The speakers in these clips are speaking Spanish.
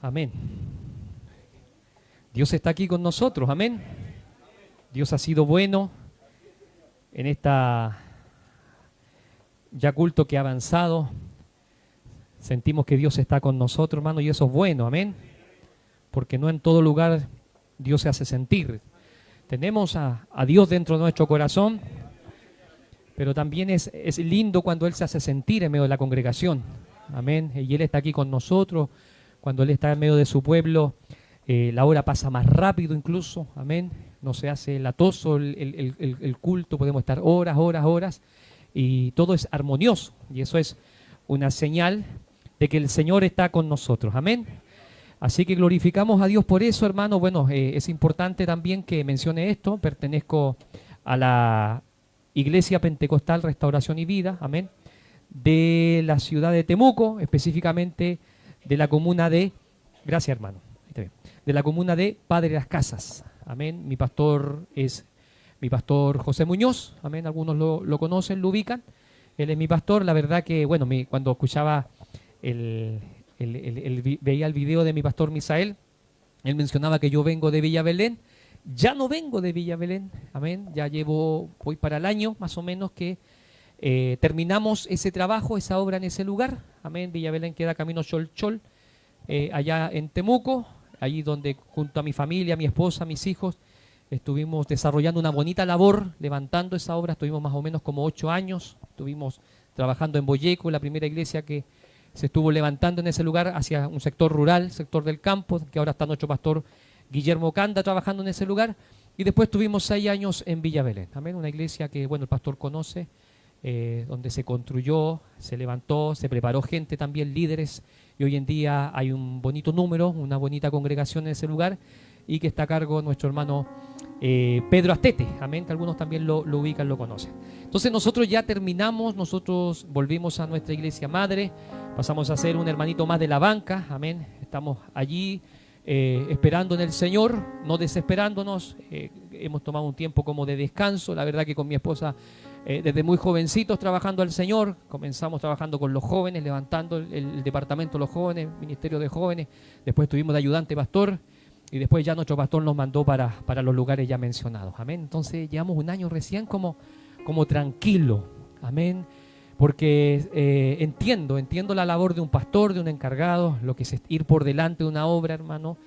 Amén. Dios está aquí con nosotros, amén. Dios ha sido bueno en esta ya culto que ha avanzado. Sentimos que Dios está con nosotros, hermano, y eso es bueno, amén. Porque no en todo lugar Dios se hace sentir. Tenemos a Dios dentro de nuestro corazón, pero también es lindo cuando Él se hace sentir en medio de la congregación, amén. Y Él está aquí con nosotros, cuando Él está en medio de su pueblo. La hora pasa más rápido incluso, amén. No se hace latoso el culto, podemos estar horas, y todo es armonioso. Y eso es una señal de que el Señor está con nosotros, amén. Así que glorificamos a Dios por eso, hermano. Bueno, es importante también que mencione esto. Pertenezco a la Iglesia Pentecostal Restauración y Vida, amén, de la ciudad de Temuco, específicamente de la comuna de, gracias hermano, de la comuna de Padre Las Casas, amén. Mi pastor es mi pastor José Muñoz, amén, algunos lo conocen, lo ubican. Él es mi pastor. La verdad que, bueno, cuando escuchaba veía el video de mi pastor Misael, él mencionaba que yo vengo de Villa Belén. Ya no vengo de Villa Belén, amén, ya voy para el año más o menos que terminamos ese trabajo, esa obra en ese lugar, amén. Villa Belén queda camino Cholchol, allá en Temuco, allí donde junto a mi familia, mi esposa, mis hijos, estuvimos desarrollando una bonita labor, levantando esa obra. Estuvimos más o menos como 8 años, estuvimos trabajando en Boyeco, la primera iglesia que se estuvo levantando en ese lugar hacia un sector rural, sector del campo, que ahora está nuestro pastor Guillermo Canda trabajando en ese lugar. Y después tuvimos 6 años en Villa Belén, amén, una iglesia que, bueno, el pastor conoce, donde se construyó, se levantó, se preparó gente también, líderes, y hoy en día hay un bonito número, una bonita congregación en ese lugar, y que está a cargo nuestro hermano Pedro Astete, amén, que algunos también lo ubican, lo conocen. Entonces nosotros ya terminamos, nosotros volvimos a nuestra iglesia madre, pasamos a ser un hermanito más de la banca, amén, estamos allí esperando en el Señor, no desesperándonos. Hemos tomado un tiempo como de descanso. La verdad que con mi esposa, desde muy jovencitos trabajando al Señor, comenzamos trabajando con los jóvenes, levantando el departamento de los jóvenes, ministerio de jóvenes, después estuvimos de ayudante pastor, y después ya nuestro pastor nos mandó para los lugares ya mencionados, amén. Entonces llevamos un año recién como tranquilo, amén, porque entiendo la labor de un pastor, de un encargado, lo que es ir por delante de una obra, hermano,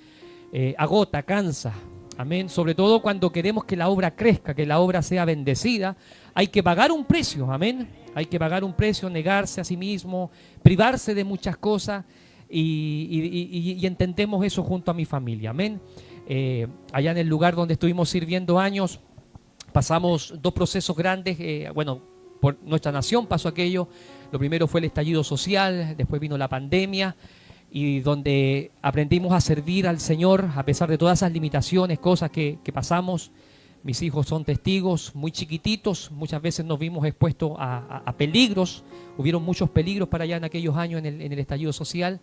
agota, cansa, amén. Sobre todo cuando queremos que la obra crezca, que la obra sea bendecida, hay que pagar un precio, amén. Hay que pagar un precio, negarse a sí mismo, privarse de muchas cosas, y entendemos eso junto a mi familia, amén. Allá en el lugar donde estuvimos sirviendo años, pasamos 2 procesos grandes, bueno, por nuestra nación pasó aquello. Lo primero fue el estallido social, después vino la pandemia, y donde aprendimos a servir al Señor a pesar de todas esas limitaciones, cosas que pasamos. Mis hijos son testigos, muy chiquititos, muchas veces nos vimos expuestos a peligros. Hubieron muchos peligros para allá en aquellos años en el estallido social,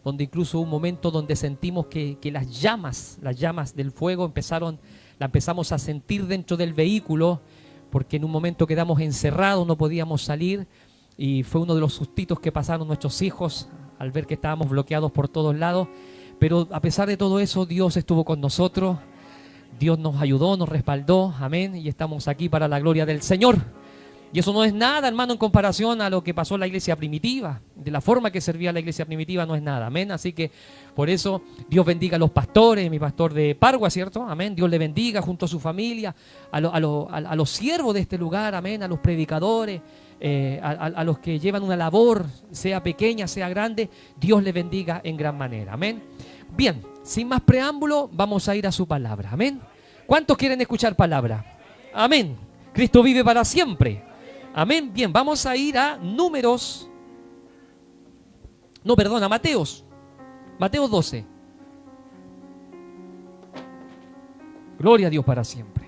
donde incluso hubo un momento donde sentimos que las llamas del fuego la empezamos a sentir dentro del vehículo, porque en un momento quedamos encerrados, no podíamos salir, y fue uno de los sustitos que pasaron nuestros hijos al ver que estábamos bloqueados por todos lados. Pero a pesar de todo eso, Dios estuvo con nosotros, Dios nos ayudó, nos respaldó, amén, y estamos aquí para la gloria del Señor. Y eso no es nada, hermano, en comparación a lo que pasó en la iglesia primitiva. De la forma que servía la iglesia primitiva no es nada, amén. Así que por eso Dios bendiga a los pastores, mi pastor de Pargua, ¿cierto? Amén. Dios le bendiga junto a su familia, a los siervos de este lugar, amén, a los predicadores, a los que llevan una labor, sea pequeña, sea grande. Dios le bendiga en gran manera, amén. Bien, sin más preámbulo, vamos a ir a su palabra, amén. ¿Cuántos quieren escuchar palabra? Amén. Cristo vive para siempre. Amén. Bien, vamos a ir a Mateos 12. Gloria a Dios para siempre.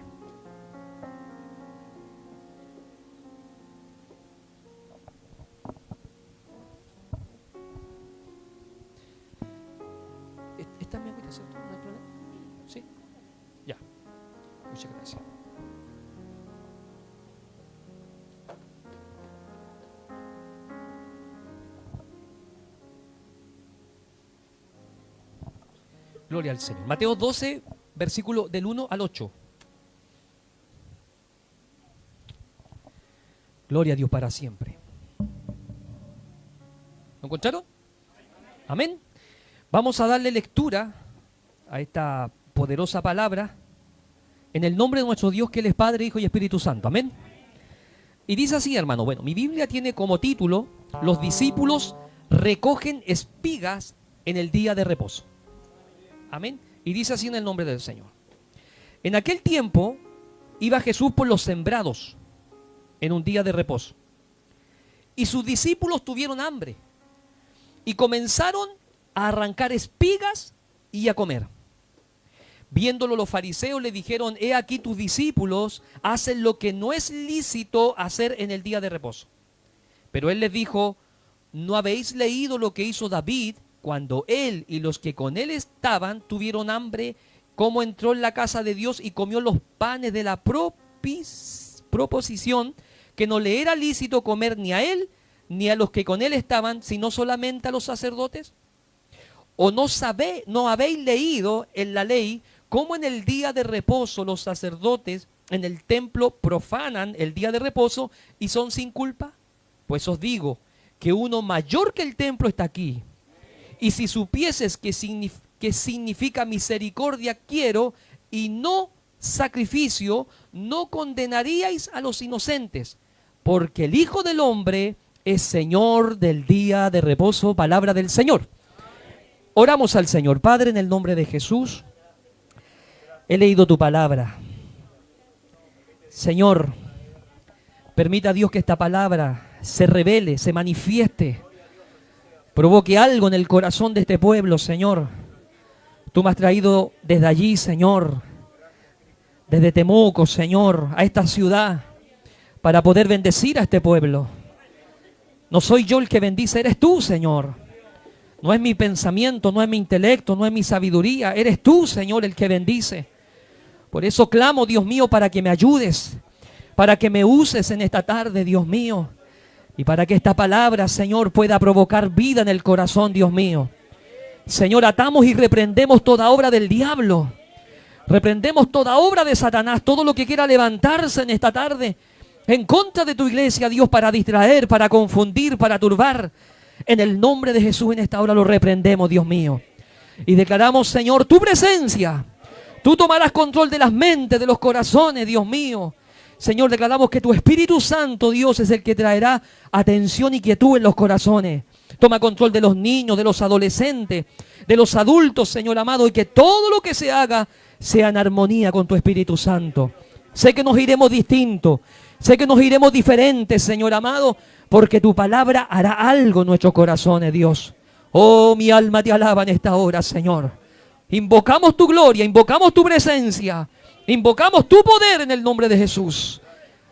¿Esta es mi agüita, cierto? ¿No hay problema? ¿Sí? Ya. Muchas gracias. Gloria al Señor. Mateo 12, versículo del 1 al 8. Gloria a Dios para siempre. ¿Lo encontraron? Amén. Vamos a darle lectura a esta poderosa palabra en el nombre de nuestro Dios, que Él es Padre, Hijo y Espíritu Santo. Amén. Y dice así, hermano. Bueno, mi Biblia tiene como título: los discípulos recogen espigas en el día de reposo. Amén. Y dice así en el nombre del Señor. En aquel tiempo iba Jesús por los sembrados en un día de reposo. Y sus discípulos tuvieron hambre y comenzaron a arrancar espigas y a comer. Viéndolo los fariseos le dijeron: he aquí tus discípulos hacen lo que no es lícito hacer en el día de reposo. Pero él les dijo: ¿no habéis leído lo que hizo David cuando él y los que con él estaban tuvieron hambre, cómo entró en la casa de Dios y comió los panes de la proposición, que no le era lícito comer ni a él ni a los que con él estaban, sino solamente a los sacerdotes? ¿O no habéis leído en la ley cómo en el día de reposo los sacerdotes en el templo profanan el día de reposo y son sin culpa? Pues os digo que uno mayor que el templo está aquí. Y si supieses que significa misericordia quiero y no sacrificio, no condenaríais a los inocentes, porque el Hijo del Hombre es Señor del día de reposo. Palabra del Señor. Oramos al Señor. Padre, en el nombre de Jesús, he leído tu palabra. Señor, permita a Dios que esta palabra se revele, se manifieste, provoque algo en el corazón de este pueblo, Señor. Tú me has traído desde allí, Señor, desde Temuco, Señor, a esta ciudad, para poder bendecir a este pueblo. No soy yo el que bendice, eres tú, Señor. No es mi pensamiento, no es mi intelecto, no es mi sabiduría. Eres tú, Señor, el que bendice. Por eso clamo, Dios mío, para que me ayudes, para que me uses en esta tarde, Dios mío. Y para que esta palabra, Señor, pueda provocar vida en el corazón, Dios mío. Señor, atamos y reprendemos toda obra del diablo. Reprendemos toda obra de Satanás, todo lo que quiera levantarse en esta tarde en contra de tu iglesia, Dios, para distraer, para confundir, para turbar. En el nombre de Jesús en esta hora lo reprendemos, Dios mío. Y declaramos, Señor, tu presencia. Tú tomarás control de las mentes, de los corazones, Dios mío. Señor, declaramos que tu Espíritu Santo, Dios, es el que traerá atención y quietud en los corazones. Toma control de los niños, de los adolescentes, de los adultos, Señor amado, y que todo lo que se haga sea en armonía con tu Espíritu Santo. Sé que nos iremos distintos, sé que nos iremos diferentes, Señor amado, porque tu palabra hará algo en nuestros corazones, Dios. Oh, mi alma te alaba en esta hora, Señor. Invocamos tu gloria, invocamos tu presencia, invocamos tu poder en el nombre de Jesús.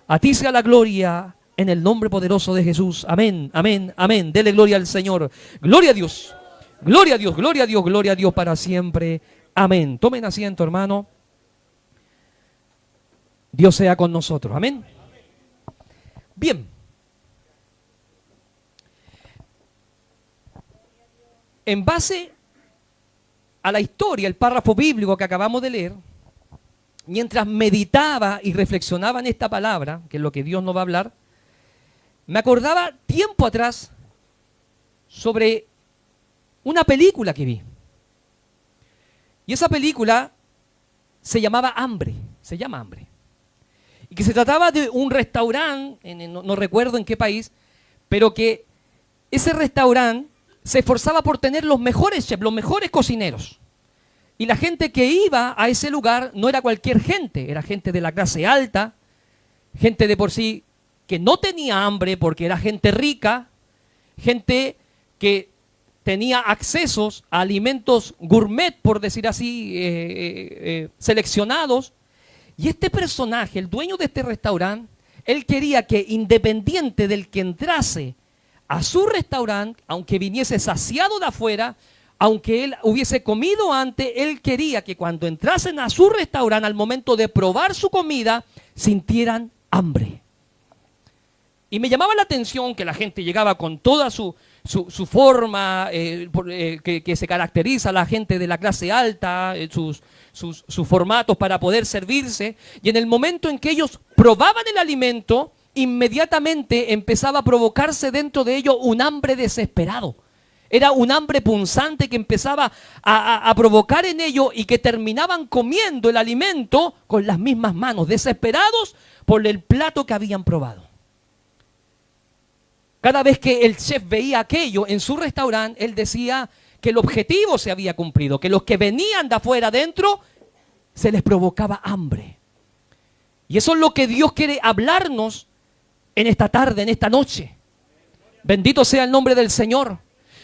A ti sea la gloria en el nombre poderoso de Jesús. Amén, amén, amén. Dele gloria al Señor. Gloria a Dios, gloria a Dios, gloria a Dios, gloria a Dios para siempre. Amén. Tomen asiento, hermano. Dios sea con nosotros. Amén. Bien. En base a la historia, el párrafo bíblico que acabamos de leer, mientras meditaba y reflexionaba en esta palabra, que es lo que Dios nos va a hablar, me acordaba tiempo atrás sobre una película que vi. Y esa película se llamaba Hambre, se llama Hambre. Y que se trataba de un restaurante, no recuerdo en qué país, pero que ese restaurante se esforzaba por tener los mejores chefs, los mejores cocineros. Y la gente que iba a ese lugar no era cualquier gente, era gente de la clase alta, gente de por sí que no tenía hambre porque era gente rica, gente que tenía accesos a alimentos gourmet, por decir así, seleccionados. Y este personaje, el dueño de este restaurante, él quería que independiente del que entrase a su restaurante, aunque viniese saciado de afuera, aunque él hubiese comido antes, él quería que cuando entrasen a su restaurante, al momento de probar su comida, sintieran hambre. Y me llamaba la atención que la gente llegaba con toda su su forma que se caracteriza a la gente de la clase alta, sus formatos para poder servirse. Y en el momento en que ellos probaban el alimento, inmediatamente empezaba a provocarse dentro de ellos un hambre desesperado. Era un hambre punzante que empezaba a provocar en ellos y que terminaban comiendo el alimento con las mismas manos, desesperados por el plato que habían probado. Cada vez que el chef veía aquello en su restaurante, él decía que el objetivo se había cumplido, que los que venían de afuera adentro se les provocaba hambre. Y eso es lo que Dios quiere hablarnos en esta tarde, en esta noche. Bendito sea el nombre del Señor.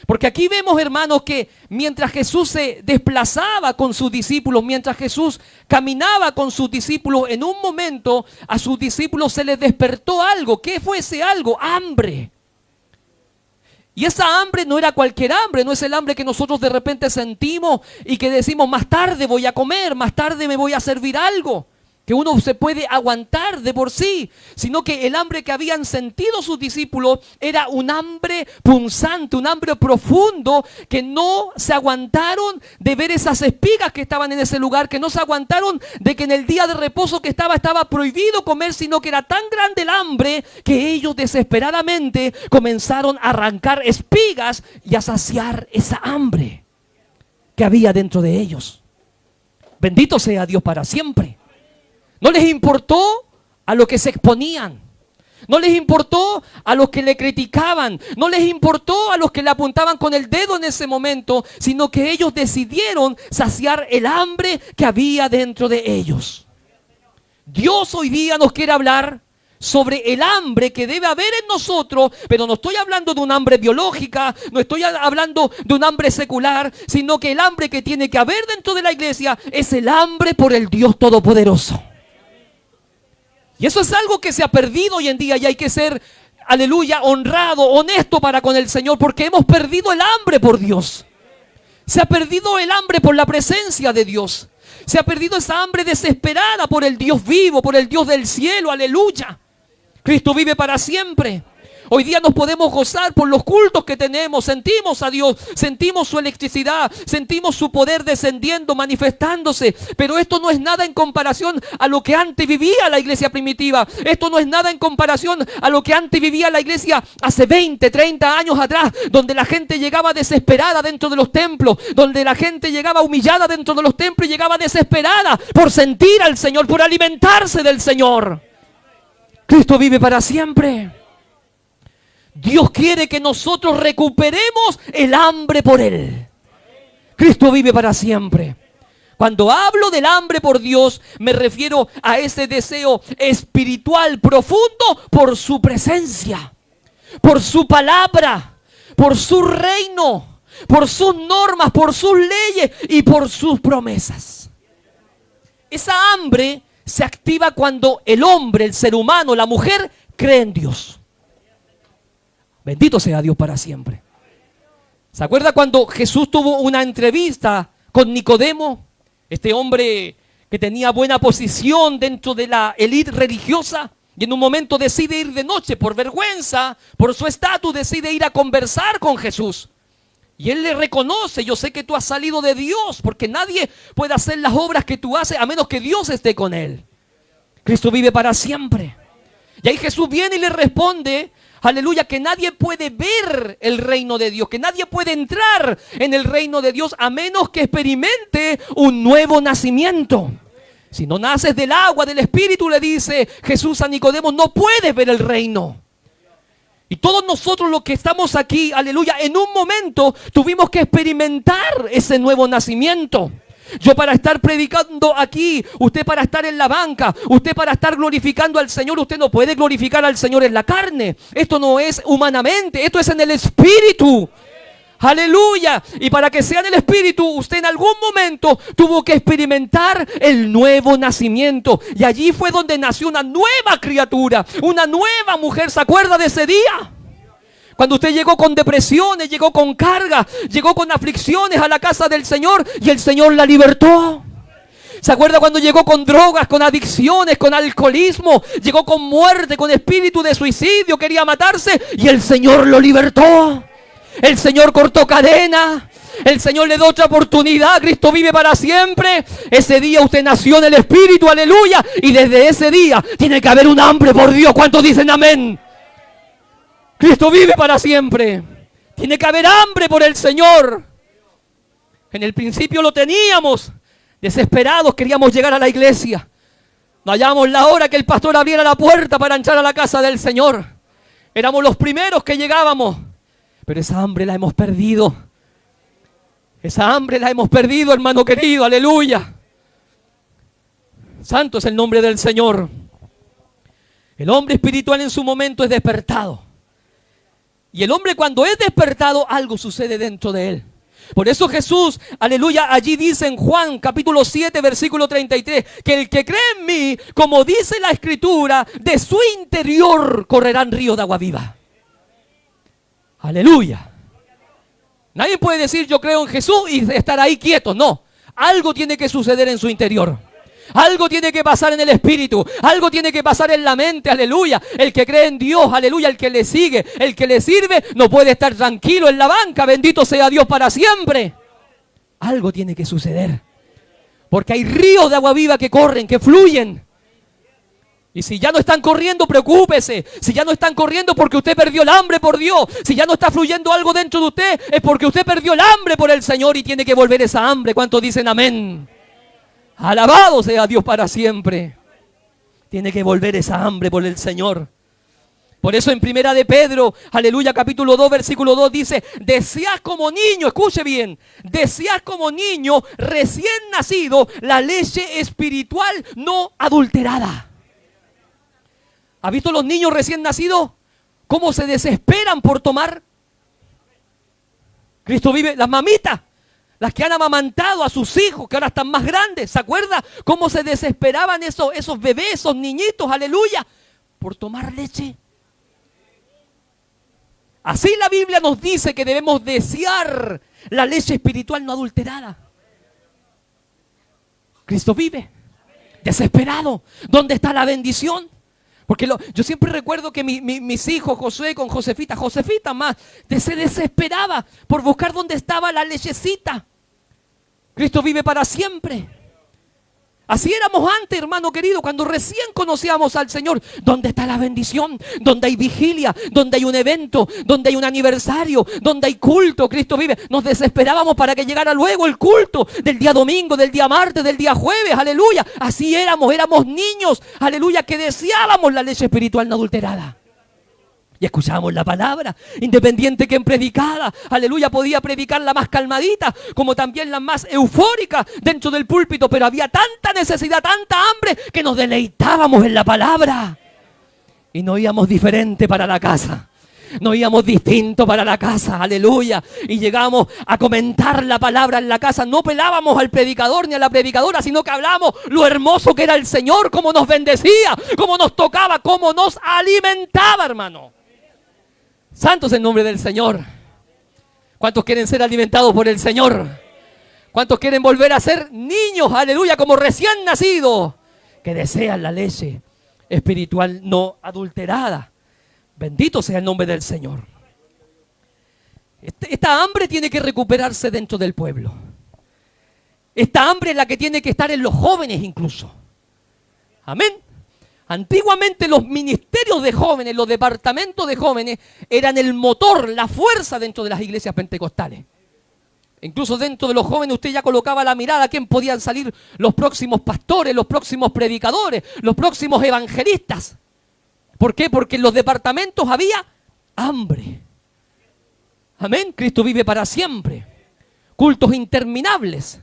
Porque aquí vemos, hermanos, que mientras Jesús se desplazaba con sus discípulos, mientras Jesús caminaba con sus discípulos, en un momento a sus discípulos se les despertó algo. ¿Qué fue ese algo? Hambre. Y esa hambre no era cualquier hambre, no es el hambre que nosotros de repente sentimos y que decimos más tarde voy a comer, más tarde me voy a servir algo, que uno se puede aguantar de por sí, sino que el hambre que habían sentido sus discípulos era un hambre punzante, un hambre profundo, que no se aguantaron de ver esas espigas que estaban en ese lugar, que no se aguantaron de que en el día de reposo que estaba prohibido comer, sino que era tan grande el hambre que ellos desesperadamente comenzaron a arrancar espigas y a saciar esa hambre que había dentro de ellos. Bendito sea Dios para siempre. No les importó a lo que se exponían. No les importó a los que le criticaban. No les importó a los que le apuntaban con el dedo en ese momento, sino que ellos decidieron saciar el hambre que había dentro de ellos. Dios hoy día nos quiere hablar sobre el hambre que debe haber en nosotros, pero no estoy hablando de un hambre biológica, no estoy hablando de un hambre secular, sino que el hambre que tiene que haber dentro de la iglesia es el hambre por el Dios Todopoderoso. Y eso es algo que se ha perdido hoy en día y hay que ser, aleluya, honrado, honesto para con el Señor, porque hemos perdido el hambre por Dios. Se ha perdido el hambre por la presencia de Dios. Se ha perdido esa hambre desesperada por el Dios vivo, por el Dios del cielo, aleluya. Cristo vive para siempre. Hoy día nos podemos gozar por los cultos que tenemos. Sentimos a Dios, sentimos su electricidad, sentimos su poder descendiendo, manifestándose. Pero esto no es nada en comparación a lo que antes vivía la iglesia primitiva. Esto no es nada en comparación a lo que antes vivía la iglesia hace 20, 30 años atrás, donde la gente llegaba desesperada dentro de los templos, donde la gente llegaba humillada dentro de los templos y llegaba desesperada por sentir al Señor, por alimentarse del Señor. Cristo vive para siempre. Dios quiere que nosotros recuperemos el hambre por Él. Cristo vive para siempre. Cuando hablo del hambre por Dios, me refiero a ese deseo espiritual profundo por su presencia, por su palabra, por su reino, por sus normas, por sus leyes y por sus promesas. Esa hambre se activa cuando el hombre, el ser humano, la mujer, cree en Dios. Bendito sea Dios para siempre. ¿Se acuerda cuando Jesús tuvo una entrevista con Nicodemo? Este hombre que tenía buena posición dentro de la élite religiosa, y en un momento decide ir de noche por vergüenza, por su estatus, decide ir a conversar con Jesús. Y él le reconoce: yo sé que tú has salido de Dios, porque nadie puede hacer las obras que tú haces a menos que Dios esté con él. Cristo vive para siempre. Y ahí Jesús viene y le responde, aleluya, que nadie puede ver el reino de Dios, que nadie puede entrar en el reino de Dios a menos que experimente un nuevo nacimiento. Si no naces del agua, del Espíritu, le dice Jesús a Nicodemo, no puedes ver el reino. Y todos nosotros los que estamos aquí, aleluya, en un momento tuvimos que experimentar ese nuevo nacimiento. Yo para estar predicando aquí, usted para estar en la banca, usted para estar glorificando al Señor, usted no puede glorificar al Señor en la carne. Esto no es humanamente, esto es en el Espíritu. Aleluya. Y para que sea en el Espíritu, usted en algún momento tuvo que experimentar el nuevo nacimiento. Y allí fue donde nació una nueva criatura, una nueva mujer. ¿Se acuerda de ese día? Cuando usted llegó con depresiones, llegó con cargas, llegó con aflicciones a la casa del Señor y el Señor la libertó. ¿Se acuerda cuando llegó con drogas, con adicciones, con alcoholismo? Llegó con muerte, con espíritu de suicidio, quería matarse y el Señor lo libertó. El Señor cortó cadena. El Señor le dio otra oportunidad. Cristo vive para siempre. Ese día usted nació en el Espíritu, aleluya. Y desde ese día tiene que haber un hambre por Dios. ¿Cuántos dicen amén? Cristo vive para siempre. Tiene que haber hambre por el Señor. En el principio lo teníamos. Desesperados queríamos llegar a la iglesia. No hallábamos la hora que el pastor abriera la puerta para entrar a la casa del Señor. Éramos los primeros que llegábamos. Pero esa hambre la hemos perdido. Esa hambre la hemos perdido, hermano querido, aleluya. Santo es el nombre del Señor. El hombre espiritual en su momento es despertado. Y el hombre cuando es despertado, algo sucede dentro de él. Por eso Jesús, aleluya, allí dice en Juan capítulo 7, versículo 33, que el que cree en mí, como dice la Escritura, de su interior correrán ríos de agua viva. Aleluya. Nadie puede decir yo creo en Jesús y estar ahí quieto. No, algo tiene que suceder en su interior. Algo tiene que pasar en el espíritu. Algo tiene que pasar en la mente, aleluya. El que cree en Dios, aleluya, el que le sigue, el que le sirve, no puede estar tranquilo en la banca. Bendito sea Dios para siempre. Algo tiene que suceder. Porque hay ríos de agua viva que corren, que fluyen. Y si ya no están corriendo, preocúpese. Si ya no están corriendo porque usted perdió el hambre por Dios. Si ya no está fluyendo algo dentro de usted, es porque usted perdió el hambre por el Señor y tiene que volver esa hambre. ¿Cuántos dicen amén? Alabado sea Dios para siempre. Tiene que volver esa hambre por el Señor. Por eso en Primera de Pedro, aleluya, capítulo 2, versículo 2 dice, desead como niño, escuche bien, desead como niño recién nacido la leche espiritual no adulterada. ¿Ha visto los niños recién nacidos? ¿Cómo se desesperan por tomar? Cristo vive, las mamitas, las que han amamantado a sus hijos, que ahora están más grandes, ¿se acuerda? ¿Cómo se desesperaban esos bebés, esos niñitos, aleluya, por tomar leche? Así la Biblia nos dice que debemos desear la leche espiritual no adulterada. Cristo vive, desesperado. ¿Dónde está la bendición? Porque yo siempre recuerdo que mis hijos, Josué con Josefita más, se desesperaba por buscar dónde estaba la lechecita. Cristo vive para siempre. Así éramos antes, hermano querido, cuando recién conocíamos al Señor. ¿Dónde está la bendición? ¿Dónde hay vigilia? ¿Dónde hay un evento? ¿Dónde hay un aniversario? ¿Dónde hay culto? Cristo vive. Nos desesperábamos para que llegara luego el culto del día domingo, del día martes, del día jueves, aleluya. Así éramos niños, aleluya, que deseábamos la leche espiritual no adulterada. Y escuchábamos la palabra, independiente quien predicara, aleluya, podía predicar la más calmadita, como también la más eufórica dentro del púlpito, pero había tanta necesidad, tanta hambre, que nos deleitábamos en la palabra. Y no íbamos diferente para la casa, no íbamos distinto para la casa, aleluya. Y llegamos a comentar la palabra en la casa, no pelábamos al predicador ni a la predicadora, sino que hablábamos lo hermoso que era el Señor, cómo nos bendecía, cómo nos tocaba, cómo nos alimentaba, hermano. Santo es el nombre del Señor. ¿Cuántos quieren ser alimentados por el Señor? ¿Cuántos quieren volver a ser niños, aleluya, como recién nacidos, que desean la leche espiritual no adulterada? Bendito sea el nombre del Señor. Esta hambre tiene que recuperarse dentro del pueblo. Esta hambre es la que tiene que estar en los jóvenes incluso. Amén. Antiguamente los ministerios de jóvenes, los departamentos de jóvenes eran el motor, la fuerza dentro de las iglesias pentecostales. Incluso dentro de los jóvenes usted ya colocaba la mirada a quién podían salir los próximos pastores, los próximos predicadores, los próximos evangelistas. ¿Por qué? Porque en los departamentos había hambre. Amén. Cristo vive para siempre. Cultos interminables,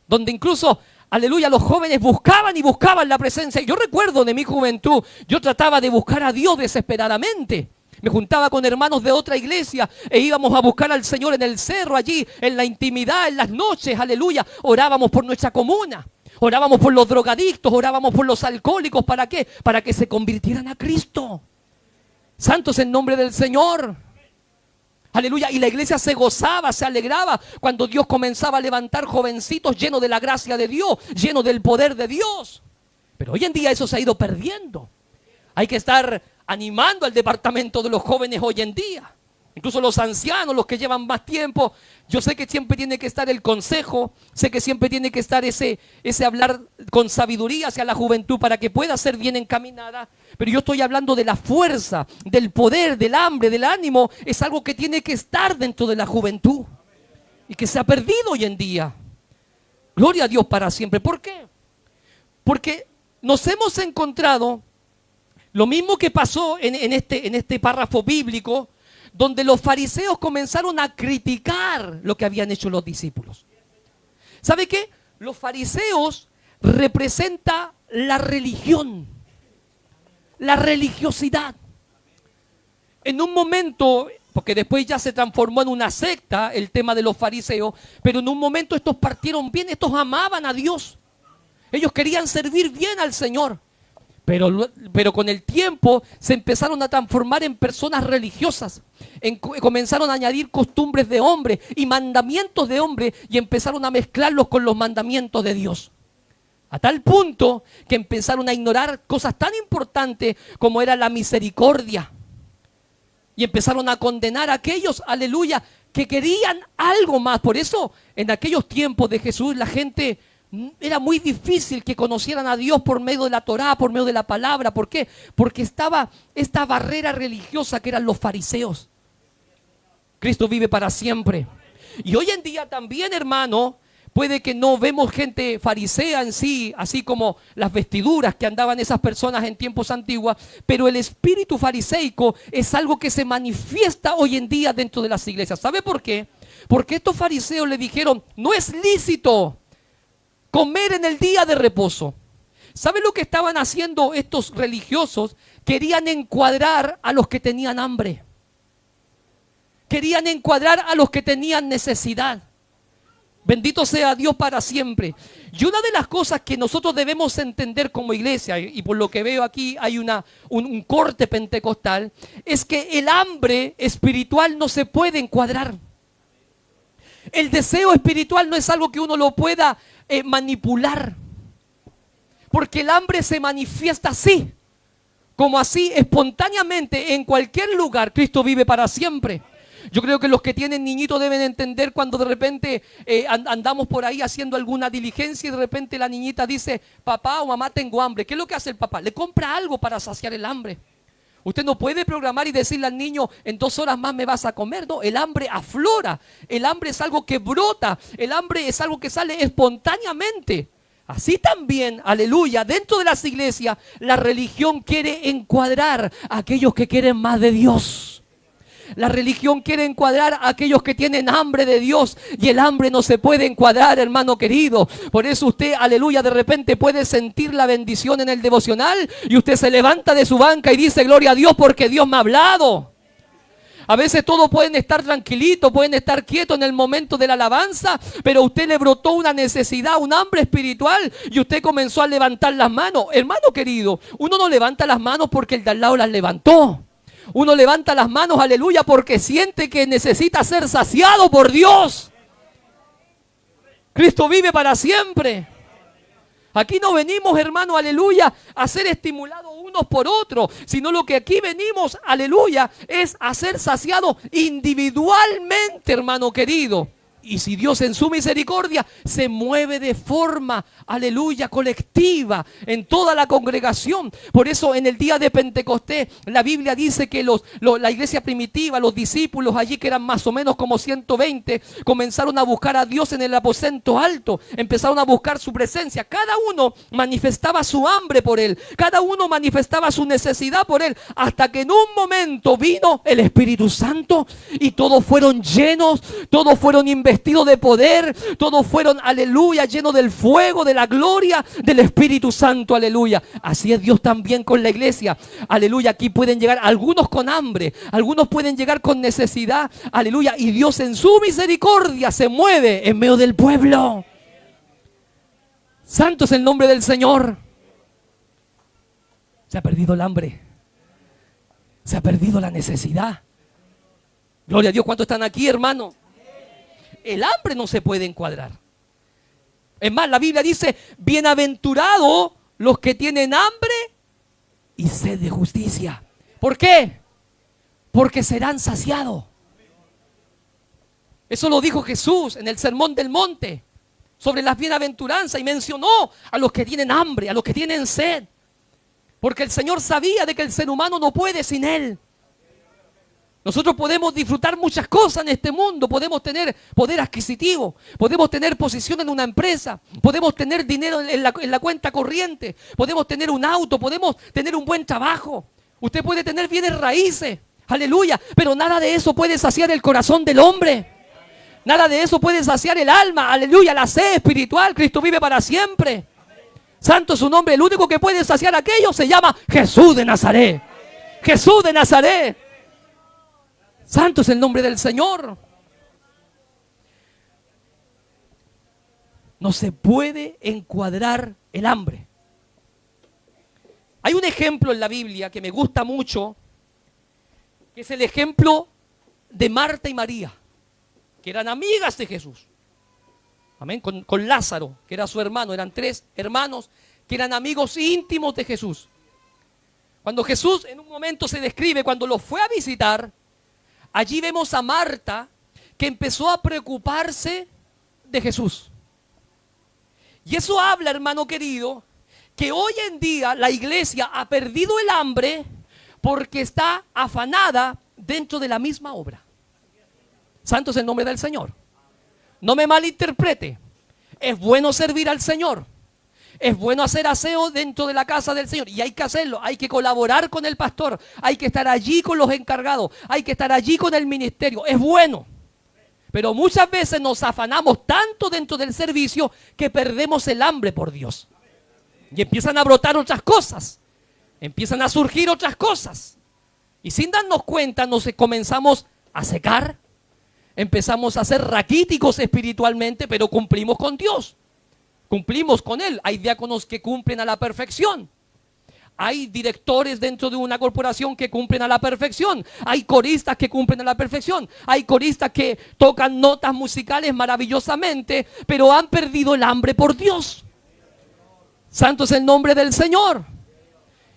donde incluso, aleluya, los jóvenes buscaban y buscaban la presencia. Yo recuerdo de mi juventud, yo trataba de buscar a Dios desesperadamente. Me juntaba con hermanos de otra iglesia e íbamos a buscar al Señor en el cerro allí, en la intimidad, en las noches, aleluya. Orábamos por nuestra comuna, orábamos por los drogadictos, orábamos por los alcohólicos. ¿Para qué? Para que se convirtieran a Cristo. Santo es el nombre del Señor. Aleluya, y la iglesia se gozaba, se alegraba cuando Dios comenzaba a levantar jovencitos llenos de la gracia de Dios, llenos del poder de Dios. Pero hoy en día eso se ha ido perdiendo. Hay que estar animando al departamento de los jóvenes hoy en día. Incluso los ancianos, los que llevan más tiempo, yo sé que siempre tiene que estar el consejo, sé que siempre tiene que estar ese hablar con sabiduría hacia la juventud para que pueda ser bien encaminada. Pero yo estoy hablando de la fuerza, del poder, del hambre, del ánimo. Es algo que tiene que estar dentro de la juventud y que se ha perdido hoy en día. Gloria a Dios para siempre. ¿Por qué? Porque nos hemos encontrado lo mismo que pasó en este párrafo bíblico, donde los fariseos comenzaron a criticar lo que habían hecho los discípulos. ¿Sabe qué? Los fariseos representan la religión, la religiosidad. En un momento, porque después ya se transformó en una secta el tema de los fariseos, pero en un momento estos partieron bien, estos amaban a Dios. Ellos querían servir bien al Señor. Pero con el tiempo se empezaron a transformar en personas religiosas. Comenzaron a añadir costumbres de hombre y mandamientos de hombre y empezaron a mezclarlos con los mandamientos de Dios. A tal punto que empezaron a ignorar cosas tan importantes como era la misericordia. Y empezaron a condenar a aquellos, aleluya, que querían algo más. Por eso en aquellos tiempos de Jesús la gente... era muy difícil que conocieran a Dios por medio de la Torá, por medio de la palabra. ¿Por qué? Porque estaba esta barrera religiosa que eran los fariseos. Cristo vive para siempre. Y hoy en día también, hermano, puede que no vemos gente farisea en sí, así como las vestiduras que andaban esas personas en tiempos antiguos, pero el espíritu fariseico es algo que se manifiesta hoy en día dentro de las iglesias. ¿Sabe por qué? Porque estos fariseos le dijeron, no es lícito comer en el día de reposo. ¿Sabe lo que estaban haciendo estos religiosos? Querían encuadrar a los que tenían hambre. Querían encuadrar a los que tenían necesidad. Bendito sea Dios para siempre. Y una de las cosas que nosotros debemos entender como iglesia, y por lo que veo aquí hay un corte pentecostal, es que el hambre espiritual no se puede encuadrar. El deseo espiritual no es algo que uno lo pueda manipular, porque el hambre se manifiesta así, como así espontáneamente en cualquier lugar. Cristo vive para siempre. Yo creo que los que tienen niñitos deben entender cuando de repente andamos por ahí haciendo alguna diligencia y de repente la niñita dice, papá o mamá, tengo hambre. ¿Qué es lo que hace el papá? Le compra algo para saciar el hambre. Usted no puede programar y decirle al niño, en 2 horas más me vas a comer. No, el hambre aflora. El hambre es algo que brota. El hambre es algo que sale espontáneamente. Así también, aleluya, dentro de las iglesias, la religión quiere encuadrar a aquellos que quieren más de Dios. La religión quiere encuadrar a aquellos que tienen hambre de Dios, y el hambre no se puede encuadrar, hermano querido. Por eso usted, aleluya, de repente puede sentir la bendición en el devocional y usted se levanta de su banca y dice, gloria a Dios porque Dios me ha hablado. A veces todos pueden estar tranquilitos, pueden estar quietos en el momento de la alabanza, pero a usted le brotó una necesidad, un hambre espiritual, y usted comenzó a levantar las manos. Hermano querido, uno no levanta las manos porque el de al lado las levantó. Uno levanta las manos, aleluya, porque siente que necesita ser saciado por Dios. Cristo vive para siempre. Aquí no venimos, hermano, aleluya, a ser estimulados unos por otros, sino lo que aquí venimos, aleluya, es a ser saciados individualmente, hermano querido. Y si Dios en su misericordia se mueve de forma, aleluya, colectiva en toda la congregación. Por eso en el día de Pentecostés la Biblia dice que la iglesia primitiva, los discípulos allí, que eran más o menos como 120, comenzaron a buscar a Dios en el aposento alto. Empezaron a buscar su presencia. Cada uno manifestaba su hambre por Él. Cada uno manifestaba su necesidad por Él. Hasta que en un momento vino el Espíritu Santo y todos fueron llenos, todos fueron investigados, vestidos de poder, todos fueron, aleluya, llenos del fuego, de la gloria del Espíritu Santo, aleluya. Así es Dios también con la iglesia, aleluya. Aquí pueden llegar algunos con hambre, algunos pueden llegar con necesidad, aleluya, y Dios en su misericordia se mueve en medio del pueblo. Santo es el nombre del Señor. Se ha perdido el hambre, se ha perdido la necesidad. Gloria a Dios. ¿Cuántos están aquí, hermano? El hambre no se puede encuadrar. Es más, la Biblia dice, bienaventurados los que tienen hambre y sed de justicia. ¿Por qué? Porque serán saciados. Eso lo dijo Jesús en el Sermón del Monte sobre las bienaventuranzas y mencionó a los que tienen hambre, a los que tienen sed. Porque el Señor sabía de que el ser humano no puede sin Él. Nosotros podemos disfrutar muchas cosas en este mundo, podemos tener poder adquisitivo, podemos tener posición en una empresa, podemos tener dinero en la cuenta corriente, podemos tener un auto, podemos tener un buen trabajo. Usted puede tener bienes raíces, aleluya, pero nada de eso puede saciar el corazón del hombre. Nada de eso puede saciar el alma, aleluya, la sed espiritual. Cristo vive para siempre. Santo es su nombre. El único que puede saciar aquello se llama Jesús de Nazaret. Jesús de Nazaret. Santo es el nombre del Señor. No se puede encuadrar el hambre. Hay un ejemplo en la Biblia que me gusta mucho, que es el ejemplo de Marta y María, que eran amigas de Jesús. Amén. Con Lázaro, que era su hermano. Eran 3 hermanos que eran amigos íntimos de Jesús. Cuando Jesús en un momento se describe, cuando los fue a visitar, allí vemos a Marta que empezó a preocuparse de Jesús. Y eso habla, hermano querido, que hoy en día la iglesia ha perdido el hambre porque está afanada dentro de la misma obra. Santo es el nombre del Señor. No me malinterprete. Es bueno servir al Señor. Es bueno hacer aseo dentro de la casa del Señor. Y hay que hacerlo. Hay que colaborar con el pastor. Hay que estar allí con los encargados. Hay que estar allí con el ministerio. Es bueno. Pero muchas veces nos afanamos tanto dentro del servicio que perdemos el hambre por Dios. Y empiezan a brotar otras cosas. Empiezan a surgir otras cosas. Y sin darnos cuenta nos comenzamos a secar. Empezamos a ser raquíticos espiritualmente, pero cumplimos con Dios. Cumplimos con Él. Hay diáconos que cumplen a la perfección. Hay directores dentro de una corporación que cumplen a la perfección. Hay coristas que cumplen a la perfección. Hay coristas que tocan notas musicales maravillosamente, pero han perdido el hambre por Dios. Santo es el nombre del Señor.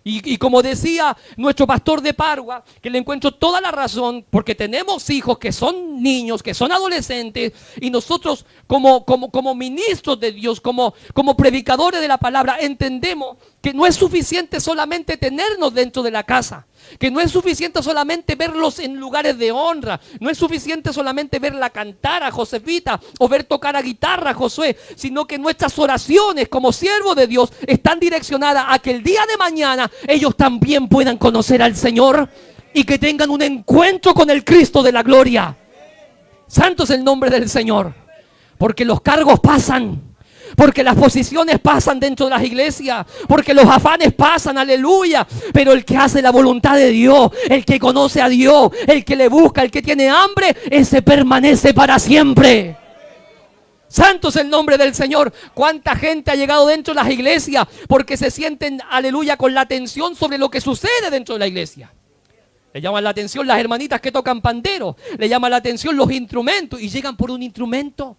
Y como decía nuestro pastor de Pargua, que le encuentro toda la razón, porque tenemos hijos que son niños, que son adolescentes, y nosotros como ministros de Dios, como predicadores de la palabra, entendemos que no es suficiente solamente tenernos dentro de la casa, que no es suficiente solamente verlos en lugares de honra, no es suficiente solamente verla cantar a Josefita o ver tocar a guitarra a Josué, sino que nuestras oraciones como siervos de Dios están direccionadas a que el día de mañana ellos también puedan conocer al Señor y que tengan un encuentro con el Cristo de la gloria. Santo es el nombre del Señor, porque los cargos pasan. Porque las posiciones pasan dentro de las iglesias, porque los afanes pasan, aleluya. Pero el que hace la voluntad de Dios, el que conoce a Dios, el que le busca, el que tiene hambre, ese permanece para siempre. Santo es el nombre del Señor. Cuánta gente ha llegado dentro de las iglesias porque se sienten, aleluya, con la atención sobre lo que sucede dentro de la iglesia. Le llaman la atención las hermanitas que tocan pandero, le llaman la atención los instrumentos y llegan por un instrumento.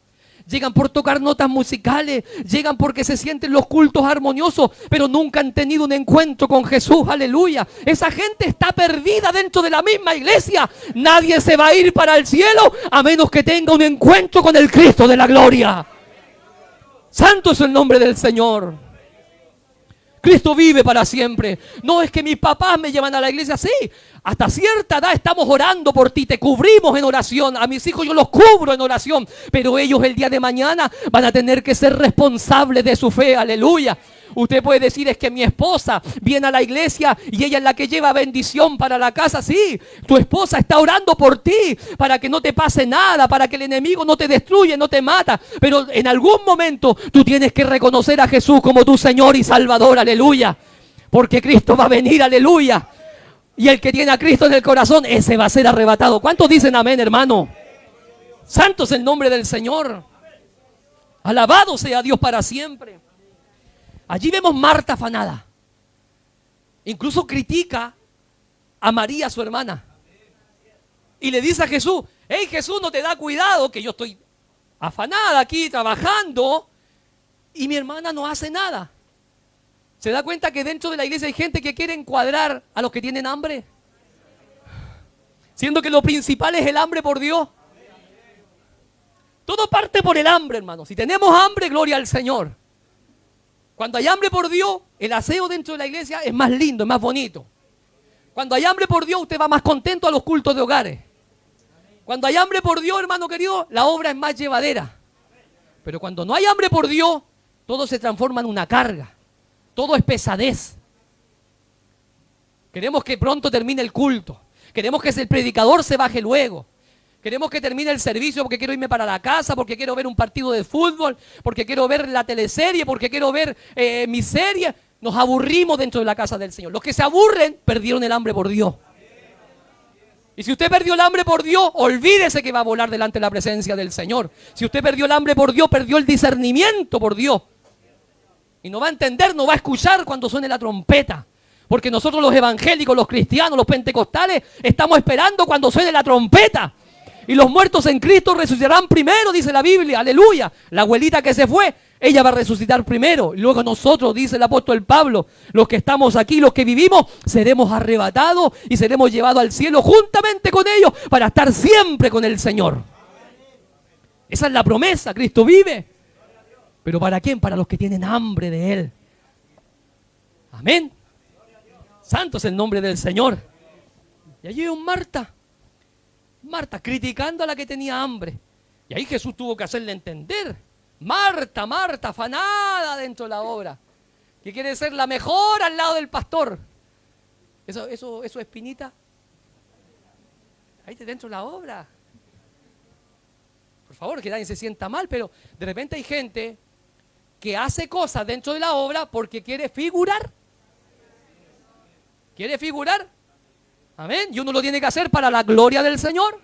Llegan por tocar notas musicales, llegan porque se sienten los cultos armoniosos, pero nunca han tenido un encuentro con Jesús, aleluya. Esa gente está perdida dentro de la misma iglesia. Nadie se va a ir para el cielo a menos que tenga un encuentro con el Cristo de la gloria. Santo es el nombre del Señor. Cristo vive para siempre. No es que mis papás me llevan a la iglesia. Sí, hasta cierta edad estamos orando por ti, te cubrimos en oración. A mis hijos yo los cubro en oración, pero ellos el día de mañana van a tener que ser responsables de su fe, aleluya. Usted puede decir, es que mi esposa viene a la iglesia y ella es la que lleva bendición para la casa. Sí, tu esposa está orando por ti para que no te pase nada, para que el enemigo no te destruya, no te mata. Pero en algún momento tú tienes que reconocer a Jesús como tu Señor y Salvador, aleluya. Porque Cristo va a venir, aleluya. Y el que tiene a Cristo en el corazón, ese va a ser arrebatado. ¿Cuántos dicen amén, hermano? Santo es el nombre del Señor. Alabado sea Dios para siempre. Allí vemos Marta afanada. Incluso critica a María, su hermana. Y le dice a Jesús, hey Jesús, no te da cuidado que yo estoy afanada aquí trabajando y mi hermana no hace nada. ¿Se da cuenta que dentro de la iglesia hay gente que quiere encuadrar a los que tienen hambre? Siendo que lo principal es el hambre por Dios. Todo parte por el hambre, hermano. Si tenemos hambre, gloria al Señor. Cuando hay hambre por Dios, el aseo dentro de la iglesia es más lindo, es más bonito. Cuando hay hambre por Dios, usted va más contento a los cultos de hogares. Cuando hay hambre por Dios, hermano querido, la obra es más llevadera. Pero cuando no hay hambre por Dios, todo se transforma en una carga. Todo es pesadez. Queremos que pronto termine el culto. Queremos que el predicador se baje luego. Queremos que termine el servicio porque quiero irme para la casa, porque quiero ver un partido de fútbol, porque quiero ver la teleserie, porque quiero ver mi serie. Nos aburrimos dentro de la casa del Señor. Los que se aburren perdieron el hambre por Dios. Y si usted perdió el hambre por Dios, olvídese que va a volar delante de la presencia del Señor. Si usted perdió el hambre por Dios, perdió el discernimiento por Dios. Y no va a entender, no va a escuchar cuando suene la trompeta. Porque nosotros los evangélicos, los cristianos, los pentecostales, estamos esperando cuando suene la trompeta. Y los muertos en Cristo resucitarán primero, dice la Biblia, aleluya. La abuelita que se fue, ella va a resucitar primero. Y luego nosotros, dice el apóstol Pablo, los que estamos aquí, los que vivimos, seremos arrebatados y seremos llevados al cielo juntamente con ellos para estar siempre con el Señor. Esa es la promesa, Cristo vive. ¿Pero para quién? Para los que tienen hambre de Él. Amén. Santo es el nombre del Señor. Y allí un Marta criticando a la que tenía hambre. Y ahí Jesús tuvo que hacerle entender. Marta, afanada dentro de la obra, que quiere ser la mejor al lado del pastor. Eso espinita. Ahí dentro de la obra. Por favor, que nadie se sienta mal, pero de repente hay gente que hace cosas dentro de la obra porque quiere figurar. ¿Quiere figurar? Amén. Y uno lo tiene que hacer para la gloria del Señor.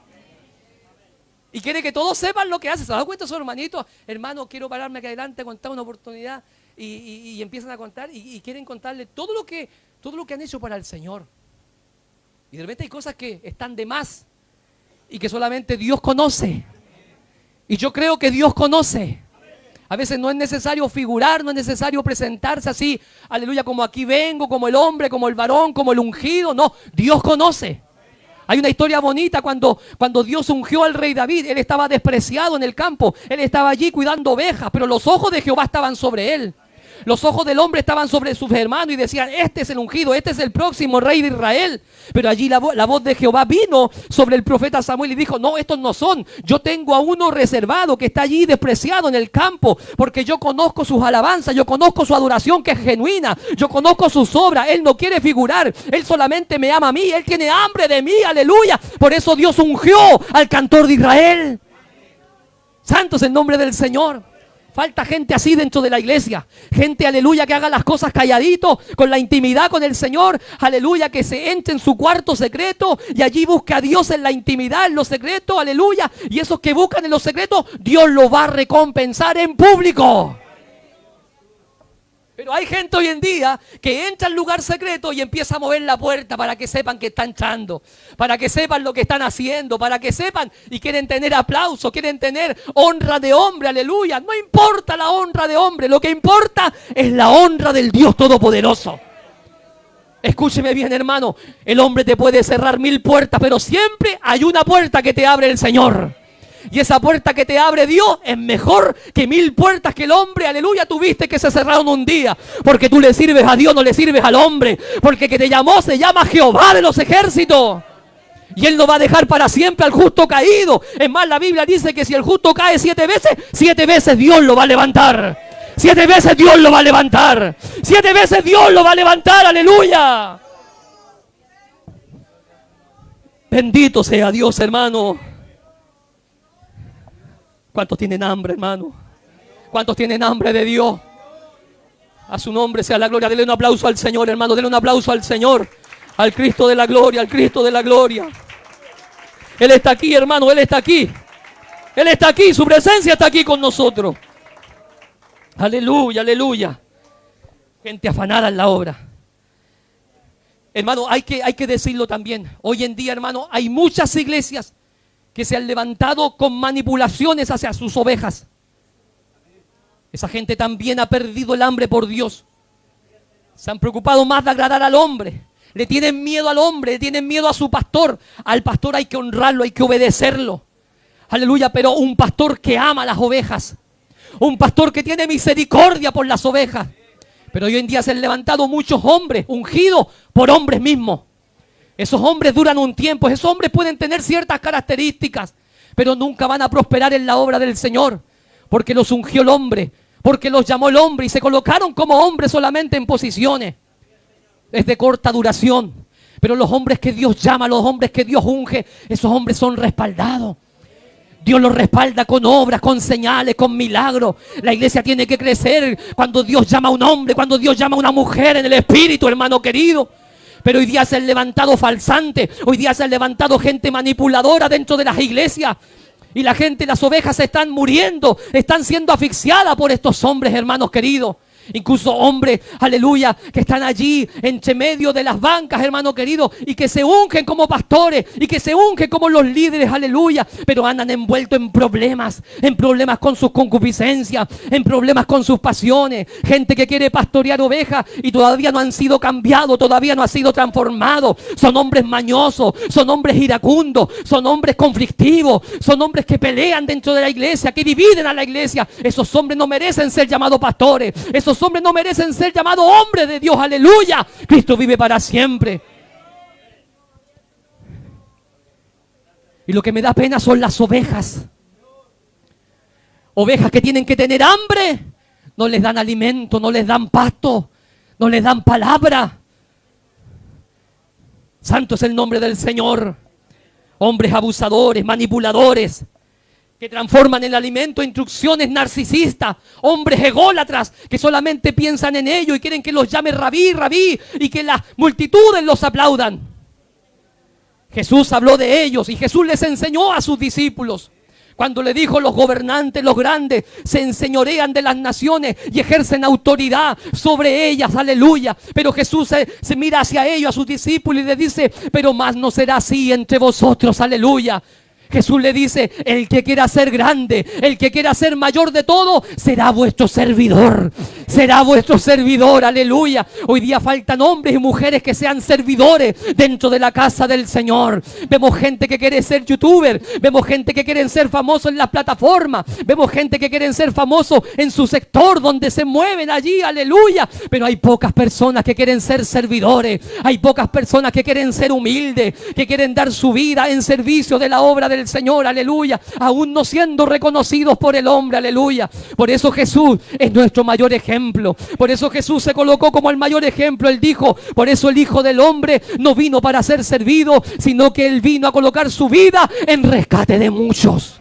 Y quiere que todos sepan lo que hace. ¿Se dan cuenta, su hermanito? Hermano, quiero pararme aquí adelante, contar una oportunidad. Y empiezan a contar y quieren contarle todo lo que han hecho para el Señor. Y de repente hay cosas que están de más y que solamente Dios conoce. Y yo creo que Dios conoce. A veces no es necesario figurar, no es necesario presentarse así, aleluya, como aquí vengo, como el hombre, como el varón, como el ungido. No, Dios conoce. Hay una historia bonita cuando Dios ungió al rey David. Él estaba despreciado en el campo. Él estaba allí cuidando ovejas, pero los ojos de Jehová estaban sobre él. Los ojos del hombre estaban sobre sus hermanos y decían, este es el ungido, este es el próximo rey de Israel. Pero allí la voz de Jehová vino sobre el profeta Samuel y dijo, no, estos no son. Yo tengo a uno reservado que está allí despreciado en el campo, porque yo conozco sus alabanzas, yo conozco su adoración que es genuina, yo conozco sus obras. Él no quiere figurar, él solamente me ama a mí, él tiene hambre de mí, aleluya. Por eso Dios ungió al cantor de Israel. Santo es el nombre del Señor. Falta gente así dentro de la iglesia. Gente, aleluya, que haga las cosas calladito, con la intimidad con el Señor. Aleluya, que se entre en su cuarto secreto y allí busque a Dios en la intimidad, en los secretos. Aleluya. Y esos que buscan en los secretos, Dios los va a recompensar en público. Pero hay gente hoy en día que entra al lugar secreto y empieza a mover la puerta para que sepan que está entrando, para que sepan lo que están haciendo, para que sepan y quieren tener aplauso, quieren tener honra de hombre, aleluya. No importa la honra de hombre, lo que importa es la honra del Dios Todopoderoso. Escúcheme bien, hermano, el hombre te puede cerrar 1000 puertas, pero siempre hay una puerta que te abre el Señor. Y esa puerta que te abre Dios es mejor que 1000 puertas que el hombre, aleluya, tuviste que se cerraron un día. Porque tú le sirves a Dios, no le sirves al hombre. Porque que te llamó se llama Jehová de los ejércitos. Y Él no va a dejar para siempre al justo caído. Es más, la Biblia dice que si el justo cae 7 veces Dios lo va a levantar. 7 veces Dios lo va a levantar. 7 veces Dios lo va a levantar, aleluya. Bendito sea Dios, hermano. ¿Cuántos tienen hambre, hermano? ¿Cuántos tienen hambre de Dios? A su nombre sea la gloria. Dele un aplauso al Señor, hermano. Dele un aplauso al Señor. Al Cristo de la gloria, al Cristo de la gloria. Él está aquí, hermano. Él está aquí. Él está aquí. Su presencia está aquí con nosotros. Aleluya, aleluya. Gente afanada en la obra. Hermano, hay que decirlo también. Hoy en día, hermano, hay muchas iglesias que se han levantado con manipulaciones hacia sus ovejas. Esa gente también ha perdido el hambre por Dios. Se han preocupado más de agradar al hombre. Le tienen miedo al hombre, le tienen miedo a su pastor. Al pastor hay que honrarlo, hay que obedecerlo. Aleluya, pero un pastor que ama las ovejas. Un pastor que tiene misericordia por las ovejas. Pero hoy en día se han levantado muchos hombres ungidos por hombres mismos. Esos hombres duran un tiempo. Esos hombres pueden tener ciertas características, pero nunca van a prosperar en la obra del Señor. Porque los ungió el hombre. Porque los llamó el hombre y se colocaron como hombres solamente en posiciones. Es de corta duración. Pero los hombres que Dios llama, los hombres que Dios unge, esos hombres son respaldados. Dios los respalda con obras, con señales, con milagros. La iglesia tiene que crecer cuando Dios llama a un hombre, cuando Dios llama a una mujer en el espíritu, hermano querido. Pero hoy día se han levantado falsantes, hoy día se han levantado gente manipuladora dentro de las iglesias. Y la gente, las ovejas están muriendo, están siendo asfixiadas por estos hombres, hermanos queridos. Incluso hombres, aleluya, que están allí entre medio de las bancas, hermano querido, y que se ungen como pastores, y que se ungen como los líderes, aleluya, pero andan envueltos en problemas con sus concupiscencias, en problemas con sus pasiones. Gente que quiere pastorear ovejas y todavía no han sido cambiados, todavía no han sido transformados. Son hombres mañosos, son hombres iracundos, son hombres conflictivos, son hombres que pelean dentro de la iglesia, que dividen a la iglesia. Esos hombres no merecen ser llamados pastores, esos hombres no merecen ser llamados hombres de Dios, aleluya. Cristo vive para siempre. Y lo que me da pena son las ovejas. Ovejas que tienen que tener hambre, no les dan alimento, no les dan pasto, no les dan palabra. Santo es el nombre del Señor. Hombres abusadores, manipuladores, que transforman el alimento en instrucciones narcisistas. Hombres ególatras que solamente piensan en ello y quieren que los llame rabí, rabí, y que las multitudes los aplaudan. Jesús habló de ellos y Jesús les enseñó a sus discípulos. Cuando le dijo: los gobernantes, los grandes, se enseñorean de las naciones y ejercen autoridad sobre ellas, aleluya. Pero Jesús se mira hacia ellos, a sus discípulos, y les dice: pero más no será así entre vosotros, aleluya. Jesús le dice: el que quiera ser grande, el que quiera ser mayor de todo, será vuestro servidor. Será vuestro servidor, aleluya. Hoy día faltan hombres y mujeres que sean servidores dentro de la casa del Señor. Vemos gente que quiere ser youtuber, vemos gente que quieren ser famosos en las plataformas, vemos gente que quieren ser famosos en su sector donde se mueven allí, aleluya. Pero hay pocas personas que quieren ser servidores, hay pocas personas que quieren ser humildes, que quieren dar su vida en servicio de la obra del Señor, aleluya, aún no siendo reconocidos por el hombre, aleluya. Por eso Jesús es nuestro mayor ejemplo, por eso Jesús se colocó como el mayor ejemplo. Él dijo: por eso el Hijo del Hombre no vino para ser servido, sino que Él vino a colocar su vida en rescate de muchos.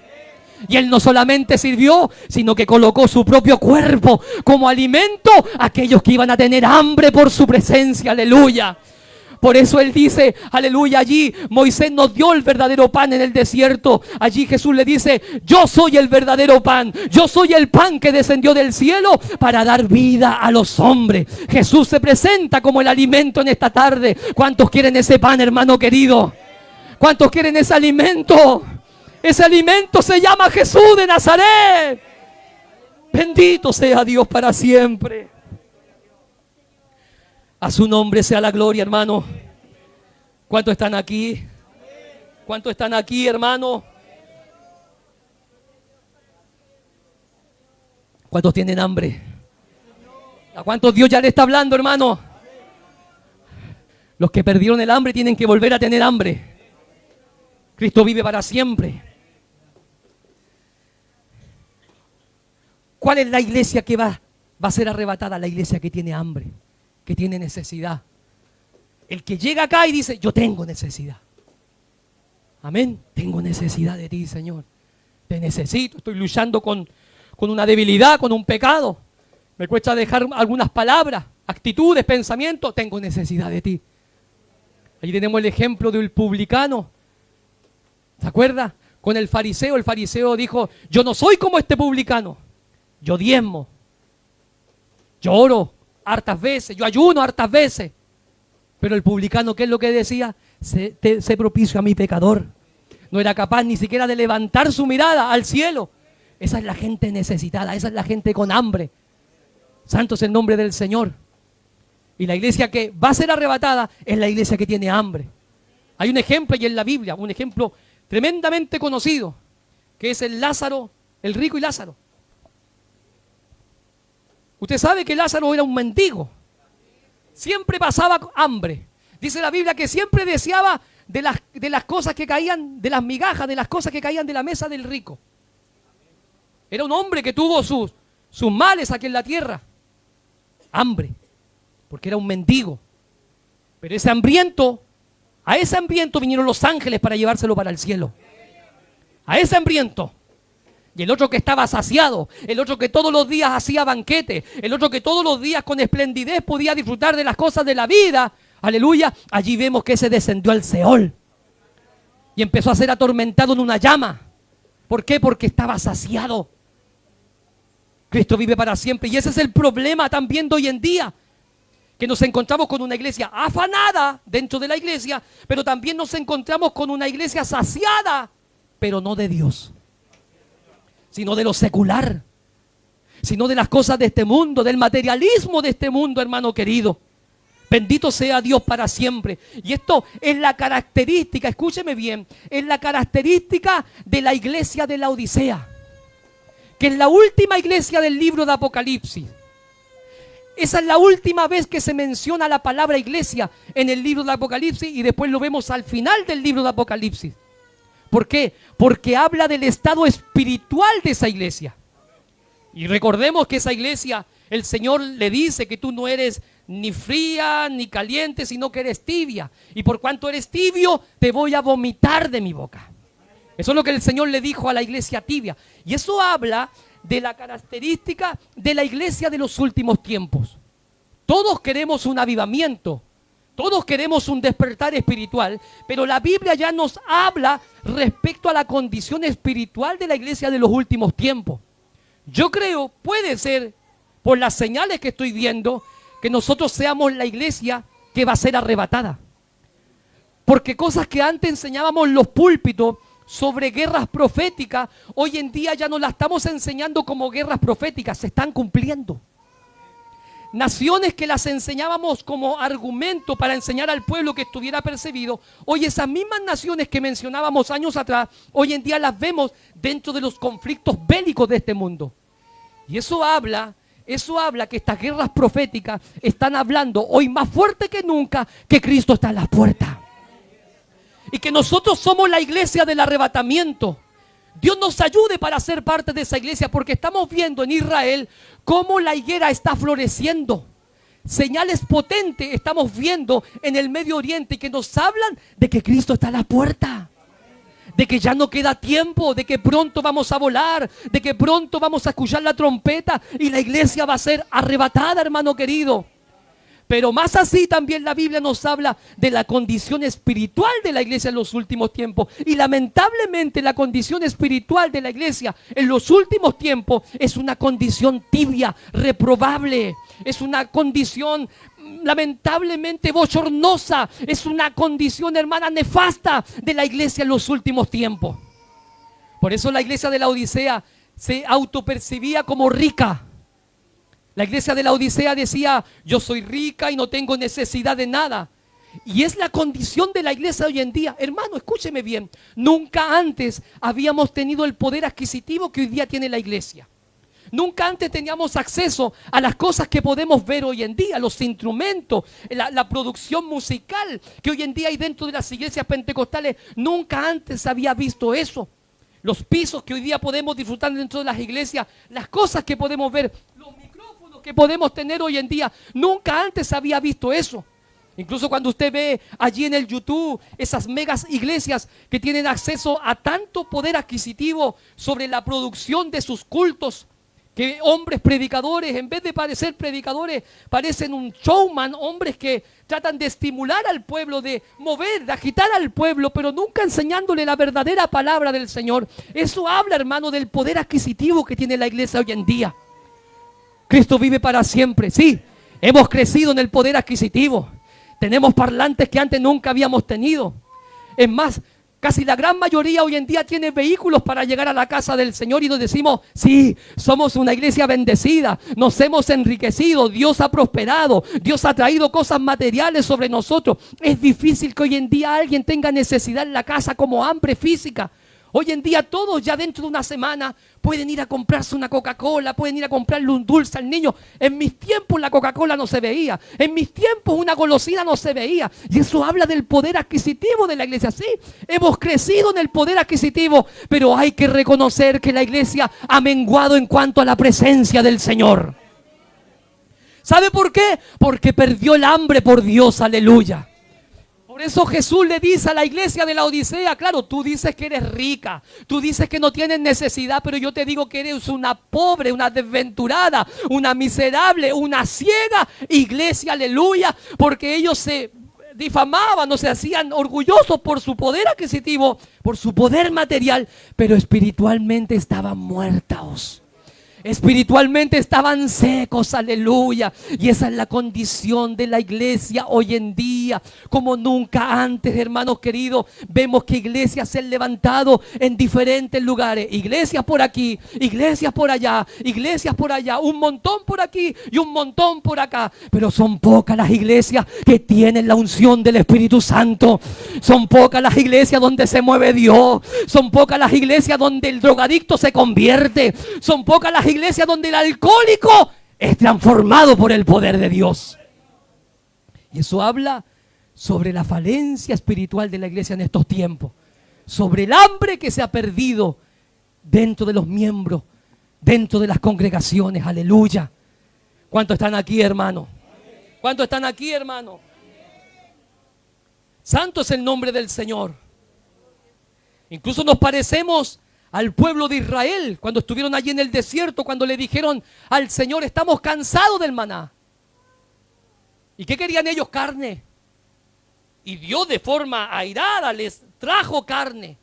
Y Él no solamente sirvió, sino que colocó su propio cuerpo como alimento a aquellos que iban a tener hambre por su presencia, aleluya. Por eso Él dice, aleluya, allí Moisés nos dio el verdadero pan en el desierto. Allí Jesús le dice: yo soy el verdadero pan, yo soy el pan que descendió del cielo para dar vida a los hombres. Jesús se presenta como el alimento en esta tarde. ¿Cuántos quieren ese pan, hermano querido? ¿Cuántos quieren ese alimento? Ese alimento se llama Jesús de Nazaret. Bendito sea Dios para siempre. A su nombre sea la gloria, hermano. ¿Cuántos están aquí? ¿Cuántos están aquí, hermano? ¿Cuántos tienen hambre? ¿A cuántos Dios ya le está hablando, hermano? Los que perdieron el hambre tienen que volver a tener hambre. Cristo vive para siempre. ¿Cuál es la iglesia que va a ser arrebatada? La iglesia que tiene hambre, que tiene necesidad. El que llega acá y dice: yo tengo necesidad. Amén. Tengo necesidad de ti, Señor. Te necesito. Estoy luchando con una debilidad, con un pecado. Me cuesta dejar algunas palabras, actitudes, pensamientos. Tengo necesidad de ti. Allí tenemos el ejemplo del publicano. ¿Se acuerda? Con el fariseo. El fariseo dijo: yo no soy como este publicano. Yo diezmo. Yo oro hartas veces, yo ayuno hartas veces. Pero el publicano, ¿qué es lo que decía? Sé propicio a mi pecador. No era capaz ni siquiera de levantar su mirada al cielo. Esa es la gente necesitada, esa es la gente con hambre. Santo es el nombre del Señor. Y la iglesia que va a ser arrebatada es la iglesia que tiene hambre. Hay un ejemplo y en la Biblia, un ejemplo tremendamente conocido. que es el Lázaro, el rico y Lázaro. Usted sabe que Lázaro era un mendigo. Siempre pasaba hambre. Dice la Biblia que siempre deseaba de las cosas que caían, de las migajas, de las cosas que caían de la mesa del rico. Era un hombre que tuvo sus males aquí en la tierra. Hambre, porque era un mendigo. Pero ese hambriento, a ese hambriento vinieron los ángeles para llevárselo para el cielo. A ese hambriento. Y el otro que estaba saciado, el otro que todos los días hacía banquete, el otro que todos los días con esplendidez podía disfrutar de las cosas de la vida, aleluya, allí vemos que ese descendió al Seol y empezó a ser atormentado en una llama. ¿Por qué? Porque estaba saciado. Cristo vive para siempre y ese es el problema también de hoy en día, que nos encontramos con una iglesia afanada dentro de la iglesia, pero también nos encontramos con una iglesia saciada, pero no de Dios, sino de lo secular, sino de las cosas de este mundo, del materialismo de este mundo, hermano querido. Bendito sea Dios para siempre. Y esto es la característica, escúcheme bien, es la característica de la iglesia de la Odisea, que es la última iglesia del libro de Apocalipsis. Esa es la última vez que se menciona la palabra iglesia en el libro de Apocalipsis y después lo vemos al final del libro de Apocalipsis. ¿Por qué? Porque habla del estado espiritual de esa iglesia. Y recordemos que esa iglesia, el Señor le dice que tú no eres ni fría ni caliente, sino que eres tibia. Y por cuanto eres tibio, te voy a vomitar de mi boca. Eso es lo que el Señor le dijo a la iglesia tibia. Y eso habla de la característica de la iglesia de los últimos tiempos. Todos queremos un avivamiento. Todos queremos un despertar espiritual, pero la Biblia ya nos habla respecto a la condición espiritual de la iglesia de los últimos tiempos. Yo creo, puede ser, por las señales que estoy viendo, que nosotros seamos la iglesia que va a ser arrebatada. Porque cosas que antes enseñábamos en los púlpitos sobre guerras proféticas, hoy en día ya no las estamos enseñando como guerras proféticas, se están cumpliendo. Naciones que las enseñábamos como argumento para enseñar al pueblo que estuviera perseguido, hoy esas mismas naciones que mencionábamos años atrás, hoy en día las vemos dentro de los conflictos bélicos de este mundo. Y eso habla que estas guerras proféticas están hablando hoy más fuerte que nunca que Cristo está en las puertas. Y que nosotros somos la iglesia del arrebatamiento. Dios nos ayude para ser parte de esa iglesia, porque estamos viendo en Israel cómo la higuera está floreciendo. Señales potentes estamos viendo en el Medio Oriente que nos hablan de que Cristo está a la puerta, de que ya no queda tiempo, de que pronto vamos a volar, de que pronto vamos a escuchar la trompeta y la iglesia va a ser arrebatada, hermano querido. Pero más así también la Biblia nos habla de la condición espiritual de la iglesia en los últimos tiempos. Y lamentablemente la condición espiritual de la iglesia en los últimos tiempos es una condición tibia, reprobable. Es una condición lamentablemente bochornosa. Es una condición, hermana, nefasta de la iglesia en los últimos tiempos. Por eso la iglesia de la Odisea se autopercibía como rica. La iglesia de la Odisea decía, yo soy rica y no tengo necesidad de nada. Y es la condición de la iglesia hoy en día. Hermano, escúcheme bien, nunca antes habíamos tenido el poder adquisitivo que hoy día tiene la iglesia. Nunca antes teníamos acceso a las cosas que podemos ver hoy en día, los instrumentos, la producción musical que hoy en día hay dentro de las iglesias pentecostales. Nunca antes había visto eso. Los pisos que hoy día podemos disfrutar dentro de las iglesias, las cosas que podemos ver, los micrófonos que podemos tener hoy en día, nunca antes había visto eso. Incluso cuando usted ve allí en el YouTube esas megas iglesias que tienen acceso a tanto poder adquisitivo sobre la producción de sus cultos, que hombres predicadores, en vez de parecer predicadores, parecen un showman, hombres que tratan de estimular al pueblo, de mover, de agitar al pueblo, pero nunca enseñándole la verdadera palabra del Señor. Eso habla, hermano, del poder adquisitivo que tiene la iglesia hoy en día. Cristo vive para siempre, sí, hemos crecido en el poder adquisitivo. Tenemos parlantes que antes nunca habíamos tenido. Es más, casi la gran mayoría hoy en día tiene vehículos para llegar a la casa del Señor y nos decimos, sí, somos una iglesia bendecida, nos hemos enriquecido, Dios ha prosperado, Dios ha traído cosas materiales sobre nosotros. Es difícil que hoy en día alguien tenga necesidad en la casa como hambre física. Hoy en día todos ya dentro de una semana pueden ir a comprarse una Coca-Cola, pueden ir a comprarle un dulce al niño. En mis tiempos la Coca-Cola no se veía. En mis tiempos una golosina no se veía. Y eso habla del poder adquisitivo de la iglesia. Sí, hemos crecido en el poder adquisitivo, pero hay que reconocer que la iglesia ha menguado en cuanto a la presencia del Señor. ¿Sabe por qué? Porque perdió el hambre por Dios, aleluya. Por eso Jesús le dice a la iglesia de la Odisea, claro, tú dices que eres rica, tú dices que no tienes necesidad, pero yo te digo que eres una pobre, una desventurada, una miserable, una ciega iglesia, aleluya, porque ellos se difamaban o se hacían orgullosos por su poder adquisitivo, por su poder material, pero espiritualmente estaban muertos. Espiritualmente estaban secos, aleluya. Y esa es la condición de la iglesia hoy en día. Como nunca antes, hermanos queridos, vemos que iglesias se han levantado en diferentes lugares. Iglesias por aquí, iglesias por allá, iglesias por allá. Un montón por aquí y un montón por acá. Pero son pocas las iglesias que tienen la unción del Espíritu Santo. Son pocas las iglesias donde se mueve Dios. Son pocas las iglesias donde el drogadicto se convierte. Son pocas las iglesias donde el alcohólico es transformado por el poder de Dios. Y eso habla sobre la falencia espiritual de la iglesia en estos tiempos, sobre el hambre que se ha perdido dentro de los miembros, dentro de las congregaciones, aleluya. ¿Cuántos están aquí, hermano? ¿Cuántos están aquí, hermano? Santo es el nombre del Señor. Incluso nos parecemos al pueblo de Israel, cuando estuvieron allí en el desierto, cuando le dijeron al Señor, estamos cansados del maná. ¿Y qué querían ellos? Carne. Y Dios de forma airada les trajo carne.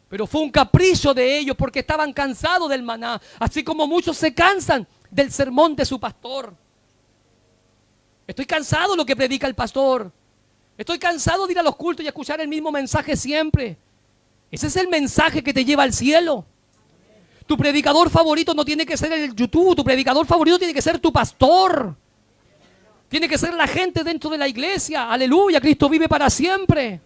Pero fue un capricho de ellos porque estaban cansados del maná. Así como muchos se cansan del sermón de su pastor. Estoy cansado de lo que predica el pastor. Estoy cansado de ir a los cultos y escuchar el mismo mensaje siempre. Ese es el mensaje que te lleva al cielo. Tu predicador favorito no tiene que ser el YouTube. Tu predicador favorito tiene que ser tu pastor. Tiene que ser la gente dentro de la iglesia. Aleluya, Cristo vive para siempre.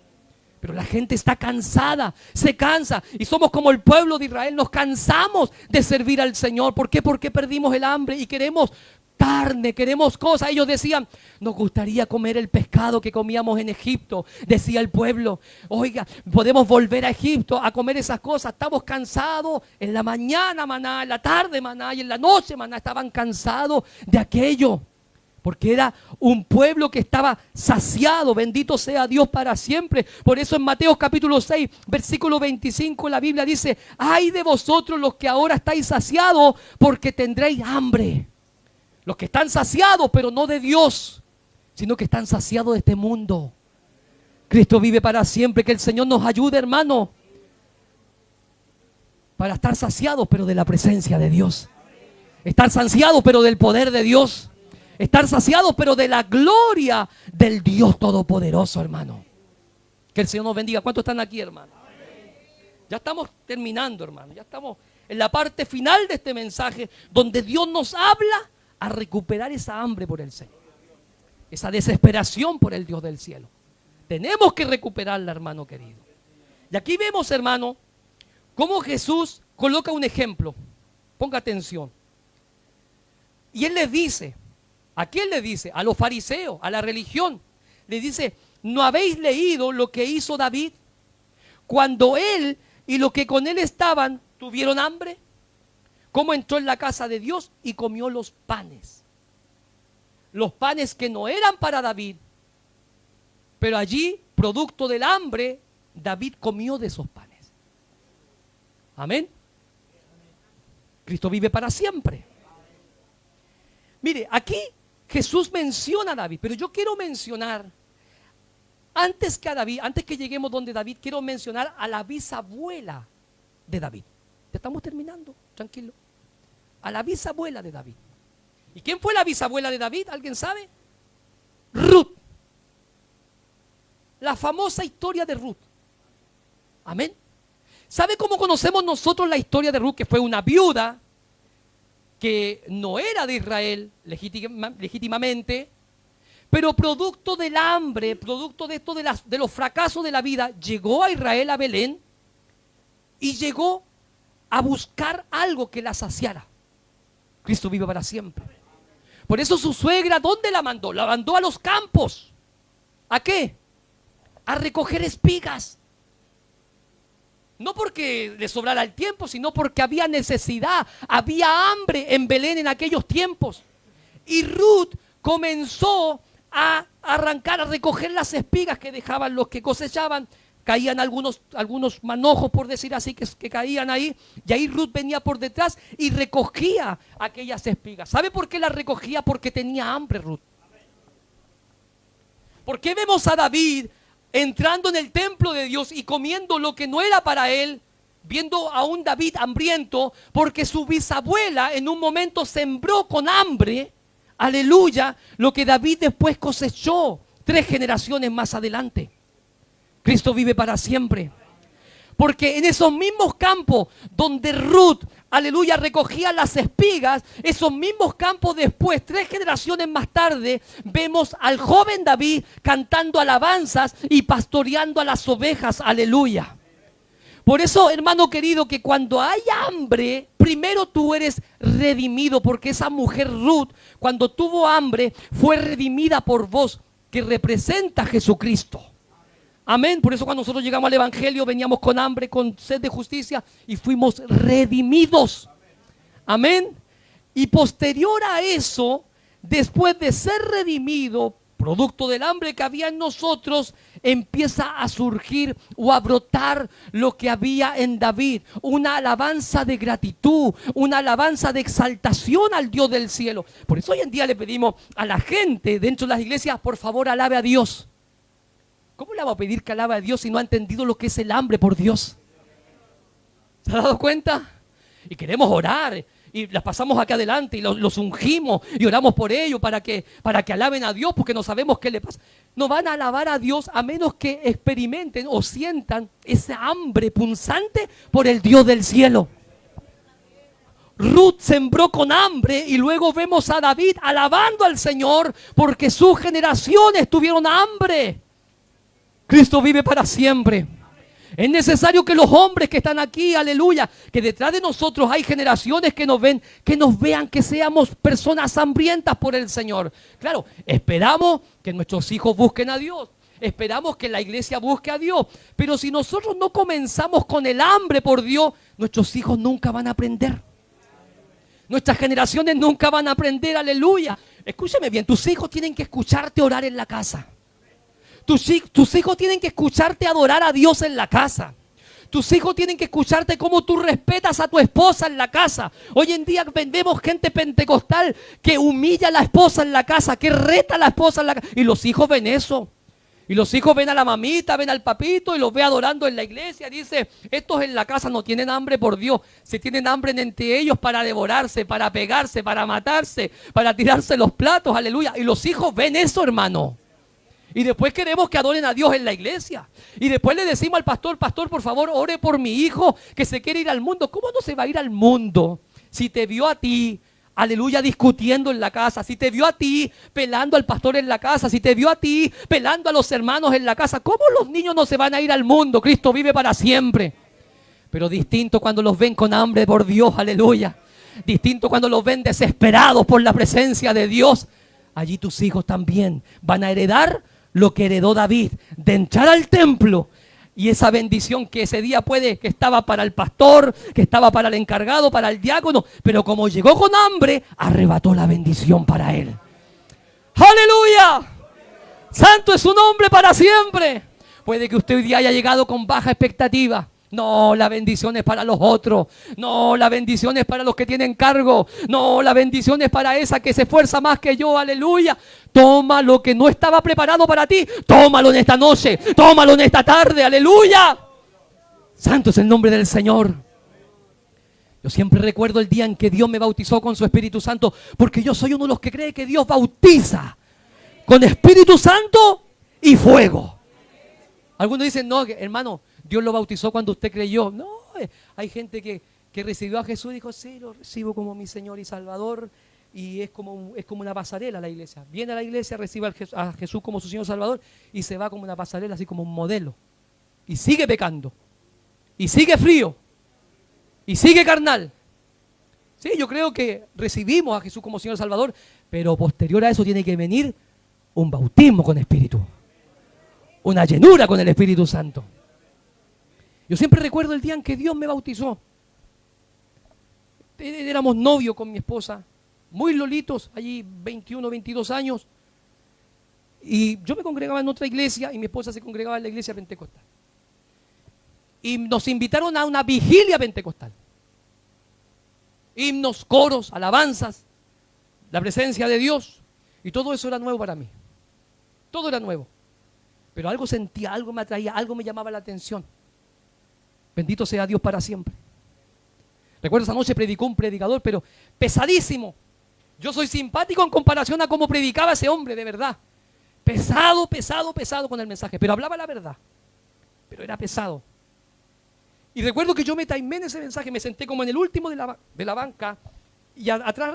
Pero la gente está cansada, se cansa. Y somos como el pueblo de Israel. Nos cansamos de servir al Señor. ¿Por qué? Porque perdimos el hambre y queremos carne, queremos cosas. Ellos decían, nos gustaría comer el pescado que comíamos en Egipto. Decía el pueblo, oiga, podemos volver a Egipto a comer esas cosas. Estamos cansados. En la mañana maná, en la tarde maná y en la noche maná. Estaban cansados de aquello. Porque era un pueblo que estaba saciado. Bendito sea Dios para siempre. Por eso en Mateo capítulo 6, versículo 25, la Biblia dice, ay de vosotros los que ahora estáis saciados, porque tendréis hambre. Los que están saciados, pero no de Dios, sino que están saciados de este mundo. Cristo vive para siempre. Que el Señor nos ayude, hermano, para estar saciados, pero de la presencia de Dios. Estar saciados, pero del poder de Dios. Estar saciados, pero de la gloria del Dios Todopoderoso, hermano. Que el Señor nos bendiga. ¿Cuántos están aquí, hermano? Ya estamos terminando, hermano. Ya estamos en la parte final de este mensaje, donde Dios nos habla a recuperar esa hambre por el Señor. Esa desesperación por el Dios del cielo. Tenemos que recuperarla, hermano querido. Y aquí vemos, hermano, cómo Jesús coloca un ejemplo. Ponga atención. Y Él les dice, ¿a quién le dice? A los fariseos, a la religión. Le dice, ¿no habéis leído lo que hizo David cuando él y los que con él estaban tuvieron hambre? Cómo entró en la casa de Dios y comió los panes. Los panes que no eran para David. Pero allí, producto del hambre, David comió de esos panes. Amén. Cristo vive para siempre. Mire, aquí Jesús menciona a David, pero yo quiero mencionar, antes que a David, antes que lleguemos donde David, quiero mencionar a la bisabuela de David. Ya estamos terminando, tranquilo. A la bisabuela de David. ¿Y quién fue la bisabuela de David? ¿Alguien sabe? Ruth. La famosa historia de Ruth. Amén. ¿Sabe cómo conocemos nosotros la historia de Ruth? Que fue una viuda que no era de Israel legítimamente, pero producto del hambre, producto de esto de los fracasos de la vida, llegó a Israel, a Belén, y llegó a buscar algo que la saciara. Cristo vive para siempre. Por eso su suegra, ¿dónde la mandó? La mandó a los campos. ¿A qué? A recoger espigas. No porque le sobrara el tiempo, sino porque había necesidad, había hambre en Belén en aquellos tiempos. Y Ruth comenzó a arrancar, a recoger las espigas que dejaban los que cosechaban. Caían algunos manojos, por decir así, que caían ahí. Y ahí Ruth venía por detrás y recogía aquellas espigas. ¿Sabe por qué las recogía? Porque tenía hambre Ruth. ¿Por qué vemos a David entrando en el templo de Dios y comiendo lo que no era para él? Viendo a un David hambriento, porque su bisabuela en un momento sembró con hambre, aleluya, lo que David después cosechó 3 generaciones más adelante. Cristo vive para siempre. Porque en esos mismos campos donde Ruth, aleluya, recogía las espigas, esos mismos campos después, 3 generaciones más tarde, vemos al joven David cantando alabanzas y pastoreando a las ovejas, aleluya. Por eso, hermano querido, que cuando hay hambre, primero tú eres redimido, porque esa mujer Ruth, cuando tuvo hambre, fue redimida por vos, que representa a Jesucristo. Amén. Por eso cuando nosotros llegamos al evangelio veníamos con hambre, con sed de justicia y fuimos redimidos. Amén. Y posterior a eso, después de ser redimido, producto del hambre que había en nosotros, empieza a surgir o a brotar lo que había en David. Una alabanza de gratitud, una alabanza de exaltación al Dios del cielo. Por eso hoy en día le pedimos a la gente dentro de las iglesias, por favor, alabe a Dios. ¿Cómo le vamos a pedir que alabe a Dios si no ha entendido lo que es el hambre por Dios? ¿Se ha dado cuenta? Y queremos orar y las pasamos aquí adelante y los ungimos y oramos por ellos para que alaben a Dios, porque no sabemos qué le pasa. No van a alabar a Dios a menos que experimenten o sientan esa hambre punzante por el Dios del cielo. Ruth sembró con hambre y luego vemos a David alabando al Señor porque sus generaciones tuvieron hambre. Cristo vive para siempre. Es necesario que los hombres que están aquí, aleluya, que detrás de nosotros hay generaciones que nos ven, que nos vean, que seamos personas hambrientas por el Señor. Claro, esperamos que nuestros hijos busquen a Dios. Esperamos que la iglesia busque a Dios. Pero si nosotros no comenzamos con el hambre por Dios, nuestros hijos nunca van a aprender. Nuestras generaciones nunca van a aprender, aleluya. Escúchame bien, tus hijos tienen que escucharte orar en la casa. Tus hijos tienen que escucharte adorar a Dios en la casa. Tus hijos tienen que escucharte cómo tú respetas a tu esposa en la casa. Hoy en día vemos gente pentecostal que humilla a la esposa en la casa, que reta a la esposa en la casa. Y los hijos ven eso. Y los hijos ven a la mamita, ven al papito y los ve adorando en la iglesia. Dice, estos en la casa no tienen hambre por Dios. Se tienen hambre entre ellos para devorarse, para pegarse, para matarse, para tirarse los platos, aleluya. Y los hijos ven eso, hermano. Y después queremos que adoren a Dios en la iglesia. Y después le decimos al pastor, pastor, por favor, ore por mi hijo que se quiere ir al mundo. ¿Cómo no se va a ir al mundo si te vio a ti, aleluya, discutiendo en la casa? Si te vio a ti pelando al pastor en la casa, si te vio a ti pelando a los hermanos en la casa, ¿cómo los niños no se van a ir al mundo? Cristo vive para siempre. Pero distinto cuando los ven con hambre por Dios, aleluya. Distinto cuando los ven desesperados por la presencia de Dios. Allí tus hijos también van a heredar lo que heredó David, de entrar al templo y esa bendición que ese día que estaba para el pastor, que estaba para el encargado, para el diácono, pero como llegó con hambre, arrebató la bendición para él. ¡Aleluya! Santo es su nombre para siempre. Puede que usted hoy día haya llegado con baja expectativa. No, la bendición es para los otros. No, la bendición es para los que tienen cargo. No, la bendición es para esa que se esfuerza más que yo. Aleluya. Toma lo que no estaba preparado para ti. Tómalo en esta noche. Tómalo en esta tarde. Aleluya. Santo es el nombre del Señor. Yo siempre recuerdo el día en que Dios me bautizó con su Espíritu Santo, porque yo soy uno de los que cree que Dios bautiza con Espíritu Santo y fuego. Algunos dicen, no, hermano, Dios lo bautizó cuando usted creyó. No, hay gente que recibió a Jesús y dijo, sí, lo recibo como mi Señor y Salvador. Y es como una pasarela a la iglesia. Viene a la iglesia, recibe a Jesús como su Señor y Salvador y se va como una pasarela, así como un modelo. Y sigue pecando. Y sigue frío. y sigue carnal. Sí, yo creo que recibimos a Jesús como Señor Salvador, pero posterior a eso tiene que venir un bautismo con Espíritu, una llenura con el Espíritu Santo. Yo siempre recuerdo el día en que Dios me bautizó. Éramos novios con mi esposa, muy lolitos, allí 21, 22 años. Y yo me congregaba en otra iglesia y mi esposa se congregaba en la iglesia pentecostal. Y nos invitaron a una vigilia pentecostal. Himnos, coros, alabanzas, la presencia de Dios. Y todo eso era nuevo para mí. Todo era nuevo. Pero algo sentía, algo me atraía, algo me llamaba la atención. Bendito sea Dios para siempre. Recuerdo esa noche predicó un predicador, pero pesadísimo. Yo soy simpático en comparación a cómo predicaba ese hombre, de verdad. Pesado, pesado, pesado con el mensaje. Pero hablaba la verdad. Pero era pesado. Y recuerdo que yo me taimé en ese mensaje, me senté como en el último de la banca y atrás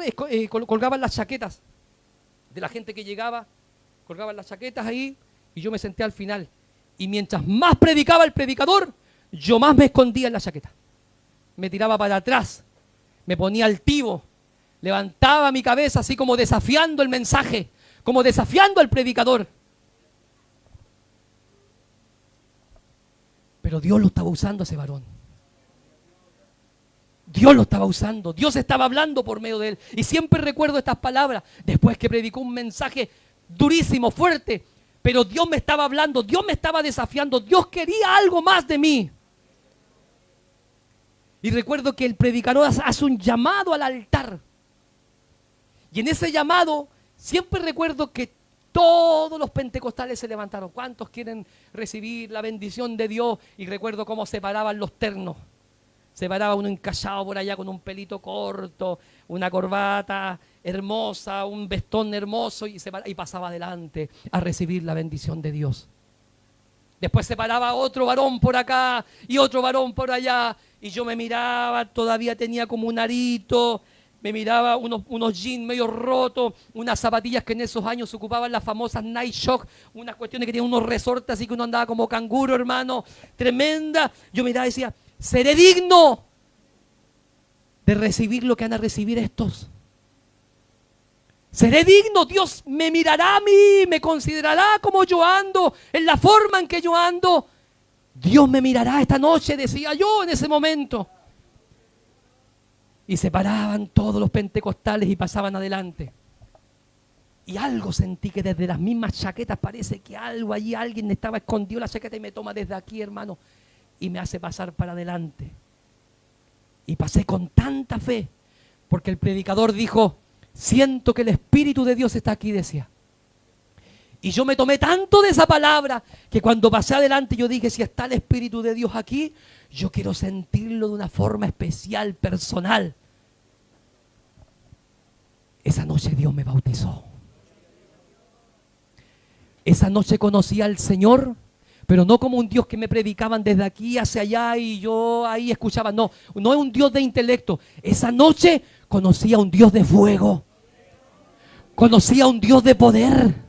colgaban las chaquetas de la gente que llegaba, colgaban las chaquetas ahí y yo me senté al final. Y mientras más predicaba el predicador, yo más me escondía en la chaqueta. Me tiraba para atrás, me ponía altivo, levantaba mi cabeza así como desafiando el mensaje, como desafiando al predicador. Pero Dios lo estaba usando a ese varón. Dios lo estaba usando, Dios estaba hablando por medio de él. Y siempre recuerdo estas palabras, después que predicó un mensaje durísimo, fuerte, pero Dios me estaba hablando, Dios me estaba desafiando, Dios quería algo más de mí. Y recuerdo que el predicador hace un llamado al altar. Y en ese llamado, siempre recuerdo que todos los pentecostales se levantaron. ¿Cuántos quieren recibir la bendición de Dios? Y recuerdo cómo se paraban los ternos. Se paraba uno encallado por allá con un pelito corto, una corbata hermosa, un vestón hermoso y pasaba adelante a recibir la bendición de Dios. Después se paraba otro varón por acá y otro varón por allá y yo me miraba, todavía tenía como un arito. Me miraba unos jeans medio rotos, unas zapatillas que en esos años se ocupaban las famosas Night Shock, unas cuestiones que tenían unos resortes así que uno andaba como canguro, hermano, tremenda. Yo miraba y decía, seré digno de recibir lo que van a recibir estos. Seré digno, Dios me mirará a mí, me considerará como yo ando, en la forma en que yo ando. Dios me mirará esta noche, decía yo en ese momento. Y se paraban todos los pentecostales y pasaban adelante. Y algo sentí que desde las mismas chaquetas parece que algo allí, alguien estaba escondido en la chaqueta y me toma desde aquí, hermano, y me hace pasar para adelante. Y pasé con tanta fe, porque el predicador dijo, siento que el Espíritu de Dios está aquí, decía. Y yo me tomé tanto de esa palabra que cuando pasé adelante yo dije, si está el Espíritu de Dios aquí, yo quiero sentirlo de una forma especial, personal. Esa noche Dios me bautizó. Esa noche conocí al Señor, pero no como un Dios que me predicaban desde aquí hacia allá y yo ahí escuchaba. No, no es un Dios de intelecto. Esa noche conocí a un Dios de fuego. Conocí a un Dios de poder.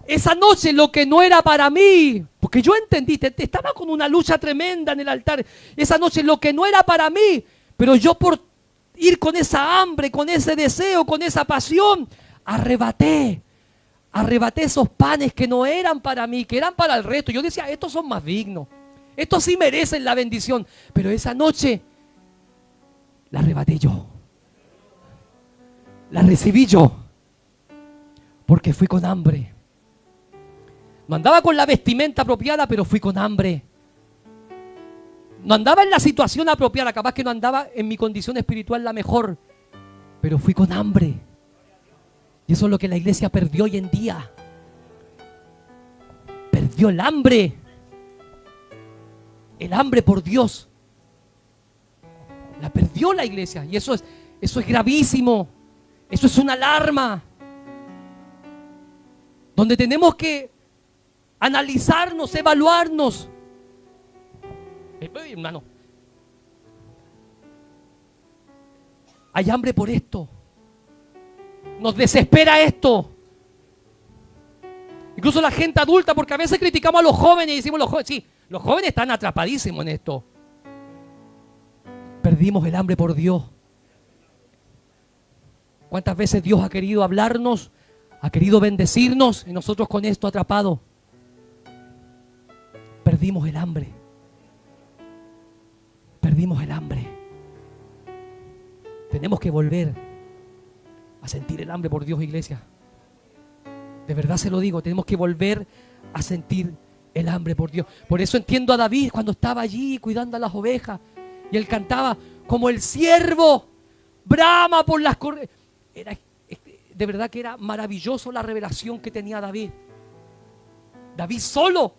Esa noche lo que no era para mí, porque yo entendí, estaba con una lucha tremenda en el altar. Esa noche lo que no era para mí, pero yo por ir con esa hambre, con ese deseo, con esa pasión, arrebaté esos panes que no eran para mí, que eran para el resto. Yo decía, estos son más dignos, estos sí merecen la bendición. Pero esa noche la arrebaté yo, la recibí yo, porque fui con hambre. No andaba con la vestimenta apropiada, pero fui con hambre. No andaba en la situación apropiada, capaz que no andaba en mi condición espiritual la mejor, pero fui con hambre. Y eso es lo que la iglesia perdió hoy en día. Perdió el hambre. El hambre por Dios. La perdió la iglesia. Y eso es gravísimo. Eso es una alarma. Donde tenemos que analizarnos, evaluarnos. Hermano, hay hambre por esto. Nos desespera esto. Incluso la gente adulta, porque a veces criticamos a los jóvenes y decimos, los jóvenes están atrapadísimos en esto. Perdimos el hambre por Dios. ¿Cuántas veces Dios ha querido hablarnos, ha querido bendecirnos y nosotros con esto atrapados? Perdimos el hambre. Perdimos el hambre. Tenemos que volver a sentir el hambre por Dios, iglesia. De verdad se lo digo, tenemos que volver a sentir el hambre por Dios. Por eso entiendo a David cuando estaba allí cuidando a las ovejas y él cantaba como el siervo brama por las corrientes. De verdad que era maravilloso la revelación que tenía David. David solo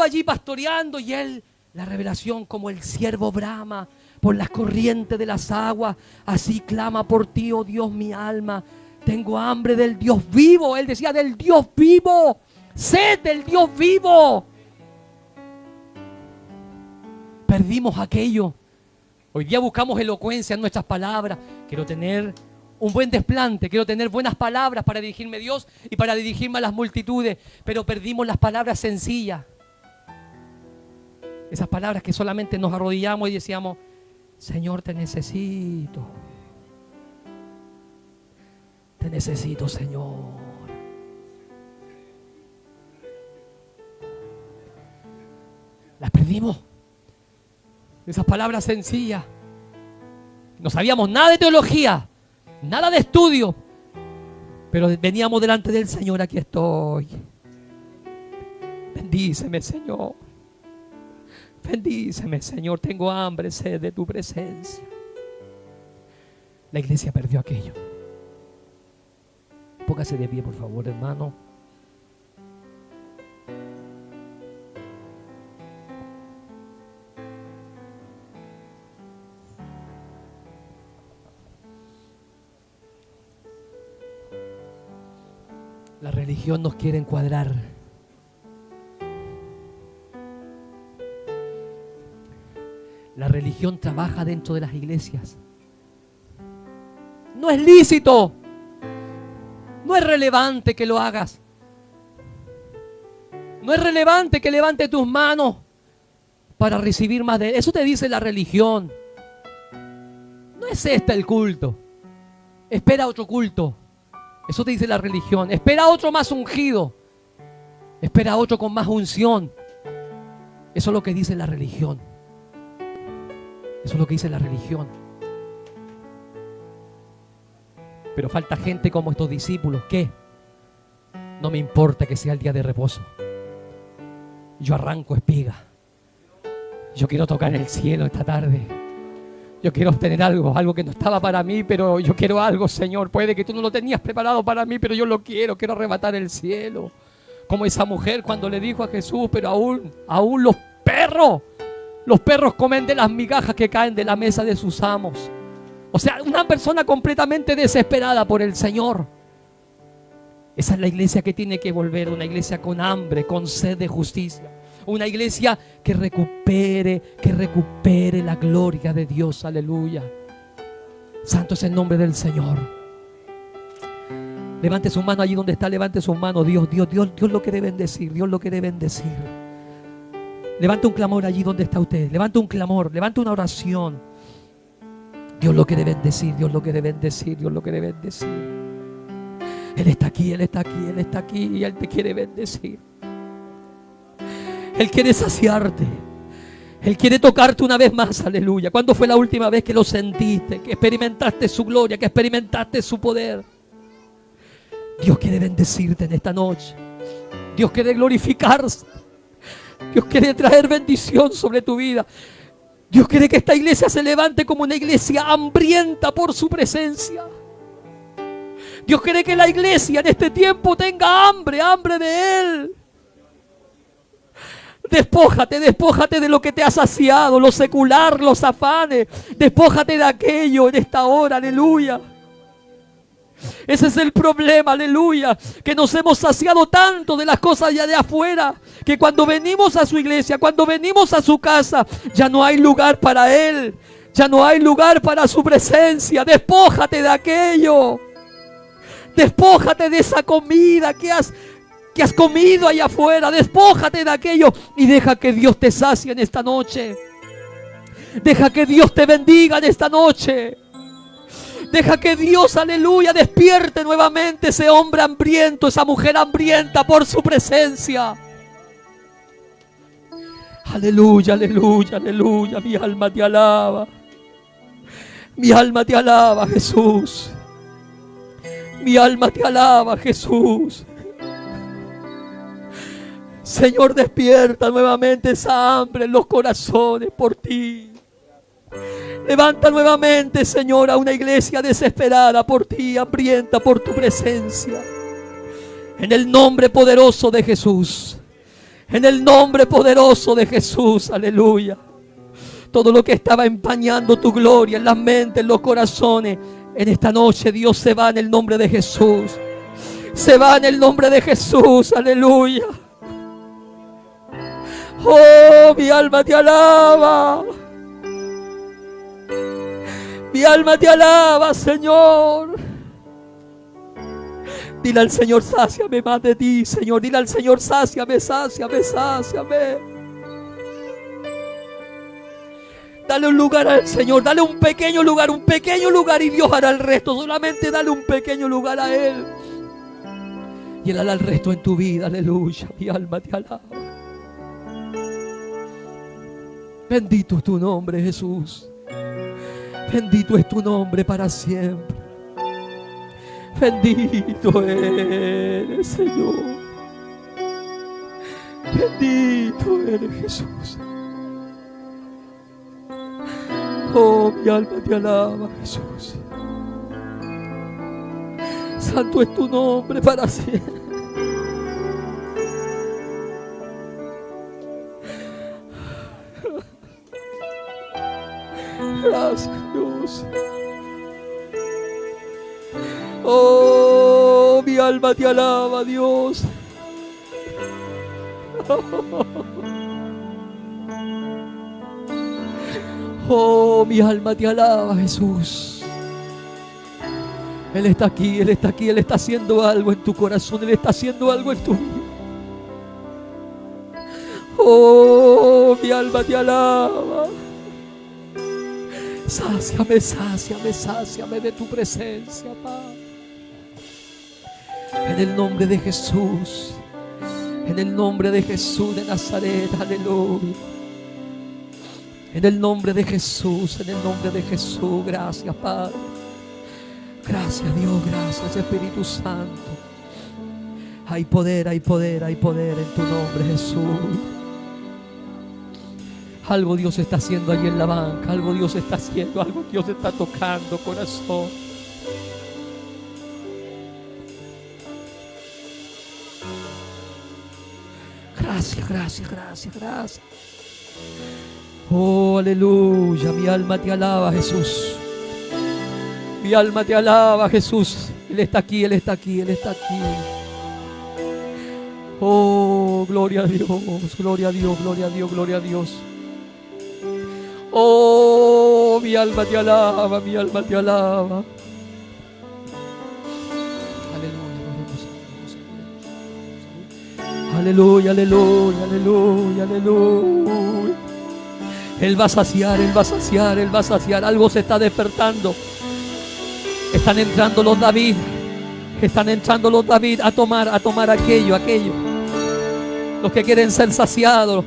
allí pastoreando y él, la revelación como el siervo brama por las corrientes de las aguas, así clama por ti, oh Dios, mi alma. Tengo hambre del Dios vivo. Él decía, del Dios vivo, sed del Dios vivo. Perdimos aquello. Hoy día buscamos elocuencia en nuestras palabras. Quiero tener un buen desplante, quiero tener buenas palabras para dirigirme a Dios y para dirigirme a las multitudes, pero perdimos las palabras sencillas. Esas palabras que solamente nos arrodillamos y decíamos, Señor, te necesito. Te necesito, Señor. Las perdimos. Esas palabras sencillas. No sabíamos nada de teología, nada de estudio, pero veníamos delante del Señor. Aquí estoy. Bendíceme, Señor. Bendíceme, Señor. Tengo hambre, sed de tu presencia. La iglesia perdió aquello. Póngase de pie, por favor, hermano. La religión nos quiere encuadrar. La religión trabaja dentro de las iglesias. No es lícito. No es relevante que lo hagas. No es relevante que levante tus manos para recibir más de él. Eso te dice la religión. No es este el culto. Espera otro culto. Eso te dice la religión. Espera otro más ungido. Espera otro con más unción. Eso es lo que dice la religión. Eso es lo que dice la religión. Pero falta gente como estos discípulos. ¿Qué? No me importa que sea el día de reposo. Yo arranco espiga. Yo quiero tocar el cielo esta tarde. Yo quiero obtener algo que no estaba para mí, pero yo quiero algo, Señor. Puede que tú no lo tenías preparado para mí, pero yo lo quiero arrebatar el cielo. Como esa mujer cuando le dijo a Jesús, pero aún los perros comen de las migajas que caen de la mesa de sus amos. O sea, una persona completamente desesperada por el Señor. Esa es la iglesia que tiene que volver, una iglesia con hambre, con sed de justicia. Una iglesia que recupere la gloria de Dios. Aleluya. Santo es el nombre del Señor. Levante su mano allí donde está, levante su mano. Dios lo quiere bendecir, Dios lo quiere bendecir. Levante un clamor allí donde está usted. Levante un clamor, levante una oración. Dios lo quiere bendecir, Dios lo quiere bendecir, Dios lo quiere bendecir. Él está aquí, Él está aquí, Él está aquí y Él te quiere bendecir. Él quiere saciarte. Él quiere tocarte una vez más, aleluya. ¿Cuándo fue la última vez que lo sentiste? Que experimentaste su gloria, que experimentaste su poder. Dios quiere bendecirte en esta noche. Dios quiere glorificarse. Dios quiere traer bendición sobre tu vida. Dios quiere que esta iglesia se levante como una iglesia hambrienta por su presencia. Dios quiere que la iglesia en este tiempo tenga hambre de Él. Despójate de lo que te ha saciado, lo secular, los afanes. Despójate de aquello en esta hora, aleluya. Ese es el problema, aleluya, que nos hemos saciado tanto de las cosas ya de afuera, que cuando venimos a su iglesia, cuando venimos a su casa, ya no hay lugar para Él, ya no hay lugar para su presencia. Despójate de aquello, despójate de esa comida que has comido allá afuera. Despójate de aquello y deja que Dios te sacie en esta noche. Deja que Dios te bendiga en esta noche. Deja que Dios, aleluya, despierte nuevamente ese hombre hambriento, esa mujer hambrienta por su presencia. Aleluya, aleluya, aleluya. Mi alma te alaba. Mi alma te alaba, Jesús. Mi alma te alaba, Jesús. Señor, despierta nuevamente esa hambre en los corazones por ti. Levanta nuevamente, Señor, a una iglesia desesperada por ti, hambrienta por tu presencia. En el nombre poderoso de Jesús. En el nombre poderoso de Jesús, aleluya. Todo lo que estaba empañando tu gloria en las mentes, en los corazones, en esta noche Dios se va en el nombre de Jesús. Se va en el nombre de Jesús, aleluya. Oh, mi alma te alaba. Mi alma te alaba, Señor. Dile al Señor, sáciame más de ti, Señor. Dile al Señor, sáciame, sáciame, sáciame. Dale un lugar al Señor, dale un pequeño lugar y Dios hará el resto. Solamente dale un pequeño lugar a Él y Él hará el resto en tu vida, aleluya. Mi alma te alaba. Bendito es tu nombre, Jesús. Bendito es tu nombre para siempre. Bendito eres, Señor. Bendito eres, Jesús. Oh, mi alma te alaba, Jesús. Santo es tu nombre para siempre. Gracias, Dios. Oh, mi alma te alaba, Dios. Oh, mi alma te alaba, Jesús. Él está aquí, Él está aquí, Él está haciendo algo en tu corazón, Él está haciendo algo en tu vida. Oh, mi alma te alaba. Sáciame, sáciame, sáciame de tu presencia, Padre. En el nombre de Jesús, en el nombre de Jesús de Nazaret, aleluya. En el nombre de Jesús, en el nombre de Jesús, gracias, Padre. Gracias, Dios, gracias, Espíritu Santo. Hay poder, hay poder, hay poder en tu nombre, Jesús. Algo Dios está haciendo allí en la banca, algo Dios está haciendo, algo Dios está tocando, corazón. Gracias, gracias, gracias, gracias. Oh, aleluya, mi alma te alaba, Jesús. Mi alma te alaba, Jesús. Él está aquí, Él está aquí, Él está aquí. Oh, gloria a Dios, gloria a Dios, gloria a Dios, gloria a Dios. Oh, mi alma te alaba, mi alma te alaba. Aleluya, aleluya, aleluya, aleluya. Él va a saciar, Él va a saciar, Él va a saciar. Algo se está despertando. Están entrando los David. Están entrando los David a tomar aquello. Los que quieren ser saciados.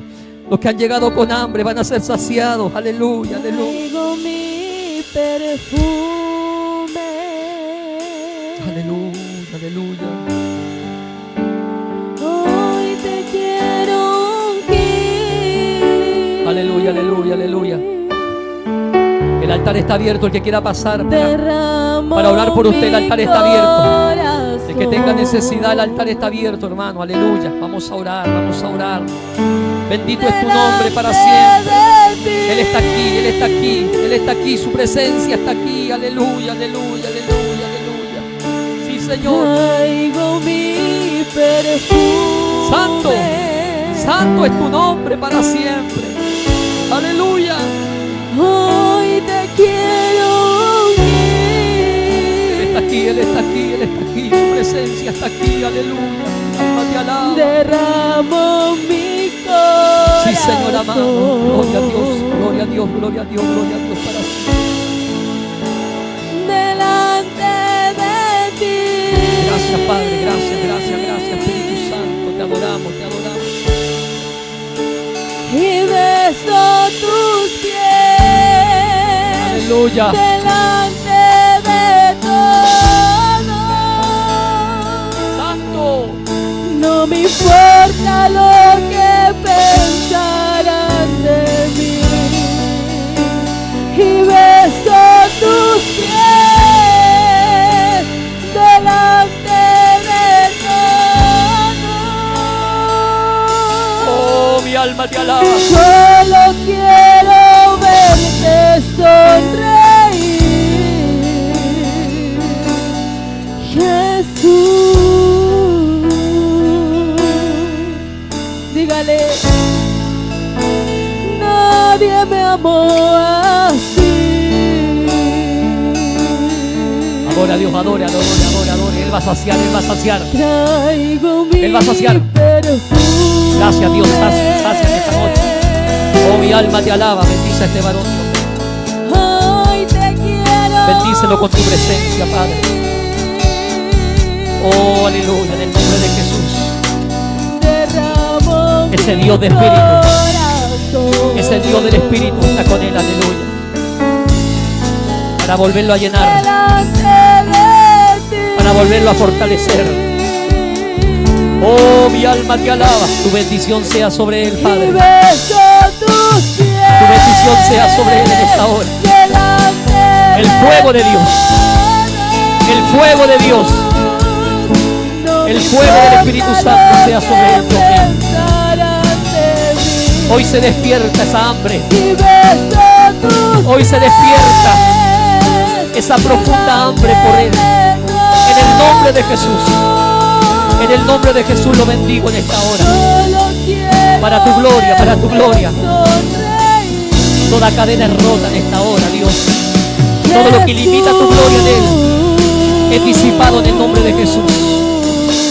Los que han llegado con hambre van a ser saciados. Aleluya, aleluya. Traigo mi perfume. Aleluya, aleluya. Hoy te quiero ungir. Aleluya, aleluya, aleluya. El altar está abierto. El que quiera pasar para orar por usted, el altar está abierto. El que tenga necesidad, el altar está abierto, hermano. Aleluya. Vamos a orar, vamos a orar. Bendito es tu nombre para siempre. Él está aquí, Él está aquí, Él está aquí. Su presencia está aquí. Aleluya, aleluya, aleluya, aleluya. Sí, Señor. Traigo mi perfume. Santo, santo es tu nombre para siempre. Aleluya. Hoy te quiero unir. Él está aquí, Él está aquí, Él está aquí. Su presencia está aquí. Aleluya. Alma te alaba. Derramo mi corazón. Sí, Señor, mano. Gloria a Dios, gloria a Dios, gloria a Dios, gloria a Dios para siempre. delante de ti. Gracias, Padre, gracias, gracias, gracias, Espíritu Santo. Te adoramos, te adoramos. Y beso tus pies. Aleluya. Delante de todo. Santo. No me importa lo que pensarán de mí. Y beso tus pies delante de todo. Oh, mi alma te alaba. Solo quiero verte sonreír, Jesús. Dígale, nadie me amó así. Adora a Dios, adore, adore, adore, adore. Él va a saciar, Él va a saciar. Traigo mi Él va a saciar. perfume. Gracias, Dios, sacia esta noche. Oh, mi alma te alaba. Bendice a este varón, Dios. Hoy te quiero. Bendícelo con tu presencia, Padre. Oh, aleluya, en el nombre de Jesús. Derramo Ese mi Dios de espíritu. corazón. Ese Dios del Espíritu está con Él, aleluya. Para volverlo a llenar, Delante de ti. para volverlo a fortalecer. Oh, mi alma te alaba. Tu bendición sea sobre Él, Y Padre. beso tus pies. Tu bendición sea sobre Él en esta hora. Delante El fuego de Dios. El fuego de Dios. El fuego del Espíritu Santo sea sobre Él, Dios mío. Hoy se despierta esa hambre. Hoy se despierta esa profunda hambre por Él. En el nombre de Jesús. En el nombre de Jesús lo bendigo en esta hora. Para tu gloria, para tu gloria. Toda cadena es rota en esta hora, Dios. Todo lo que limita tu gloria en Él es disipado en el nombre de Jesús.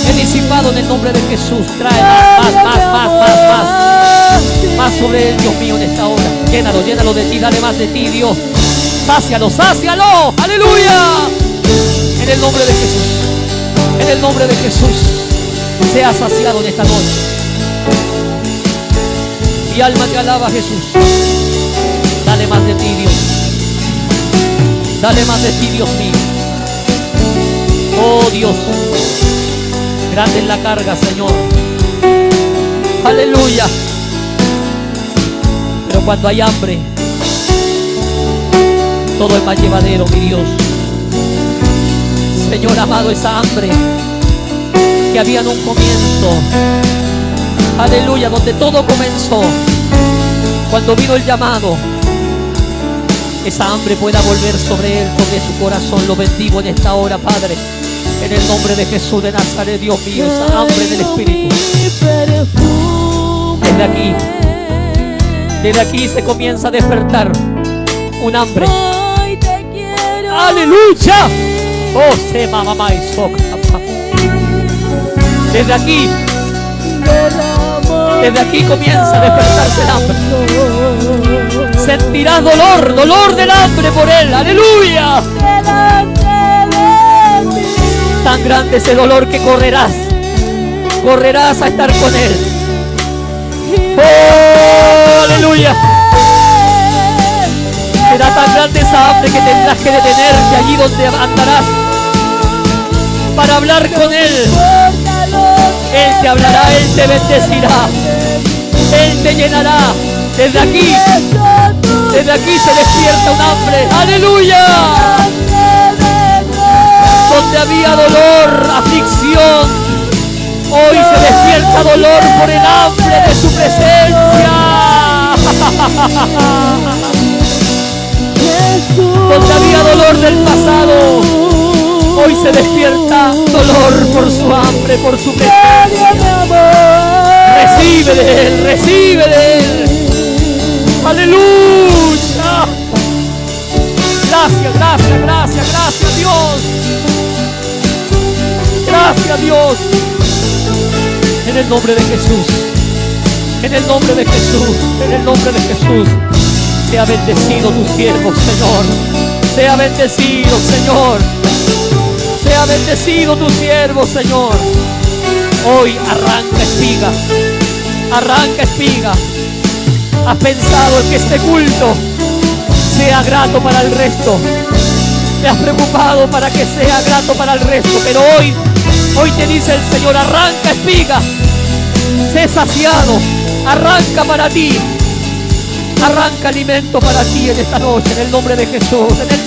Es disipado en el nombre de Jesús. Trae más sobre Él, Dios mío, en esta hora. Llénalo, llénalo de ti, dale más de ti, Dios. Sácialo, sácialo. Aleluya. En el nombre de Jesús. En el nombre de Jesús. Sea saciado en esta noche. Mi alma te alaba, Jesús. Dale más de ti, Dios. Dale más de ti, Dios mío. Oh, Dios. Grande es la carga, Señor. Aleluya. Pero cuando hay hambre, todo es más llevadero, mi Dios. Señor amado, esa hambre que había en un comienzo. Aleluya, donde todo comenzó. Cuando vino el llamado, esa hambre pueda volver sobre Él, sobre su corazón. Lo bendigo en esta hora, Padre. En el nombre de Jesús de Nazaret, Dios mío, esa hambre del Espíritu. Desde aquí se comienza a despertar un hambre. ¡Aleluya! Oh, se mamá y soca. Desde aquí comienza a despertarse el hambre. Sentirás dolor, dolor del hambre por Él. ¡Aleluya! Tan grande ese dolor que correrás a estar con Él. ¡Oh, aleluya! Será tan grande esa hambre que tendrás que detenerte allí donde andarás para hablar con Él. Él te hablará, Él te bendecirá, Él te llenará. Desde aquí se despierta un hambre. ¡Aleluya! Donde había dolor, aflicción, hoy se despierta dolor por el hambre de su presencia. Donde había dolor del pasado, hoy se despierta dolor por su hambre, por su presencia. Recibe de Él, recibe de Él. Aleluya. Gracias, gracias, gracias, gracias Dios. Gracias Dios. En el nombre de Jesús. En el nombre de Jesús, en el nombre de Jesús. Sea bendecido tu siervo, Señor. Sea bendecido, Señor. Sea bendecido tu siervo, Señor. Hoy arranca espiga. Arranca espiga. Has pensado en que este culto sea grato para el resto. Te has preocupado para que sea grato para el resto. Pero hoy te dice el Señor, arranca espiga. Sé saciado. Arranca para ti. Arranca alimento para ti en esta noche. En el nombre de Jesús. En el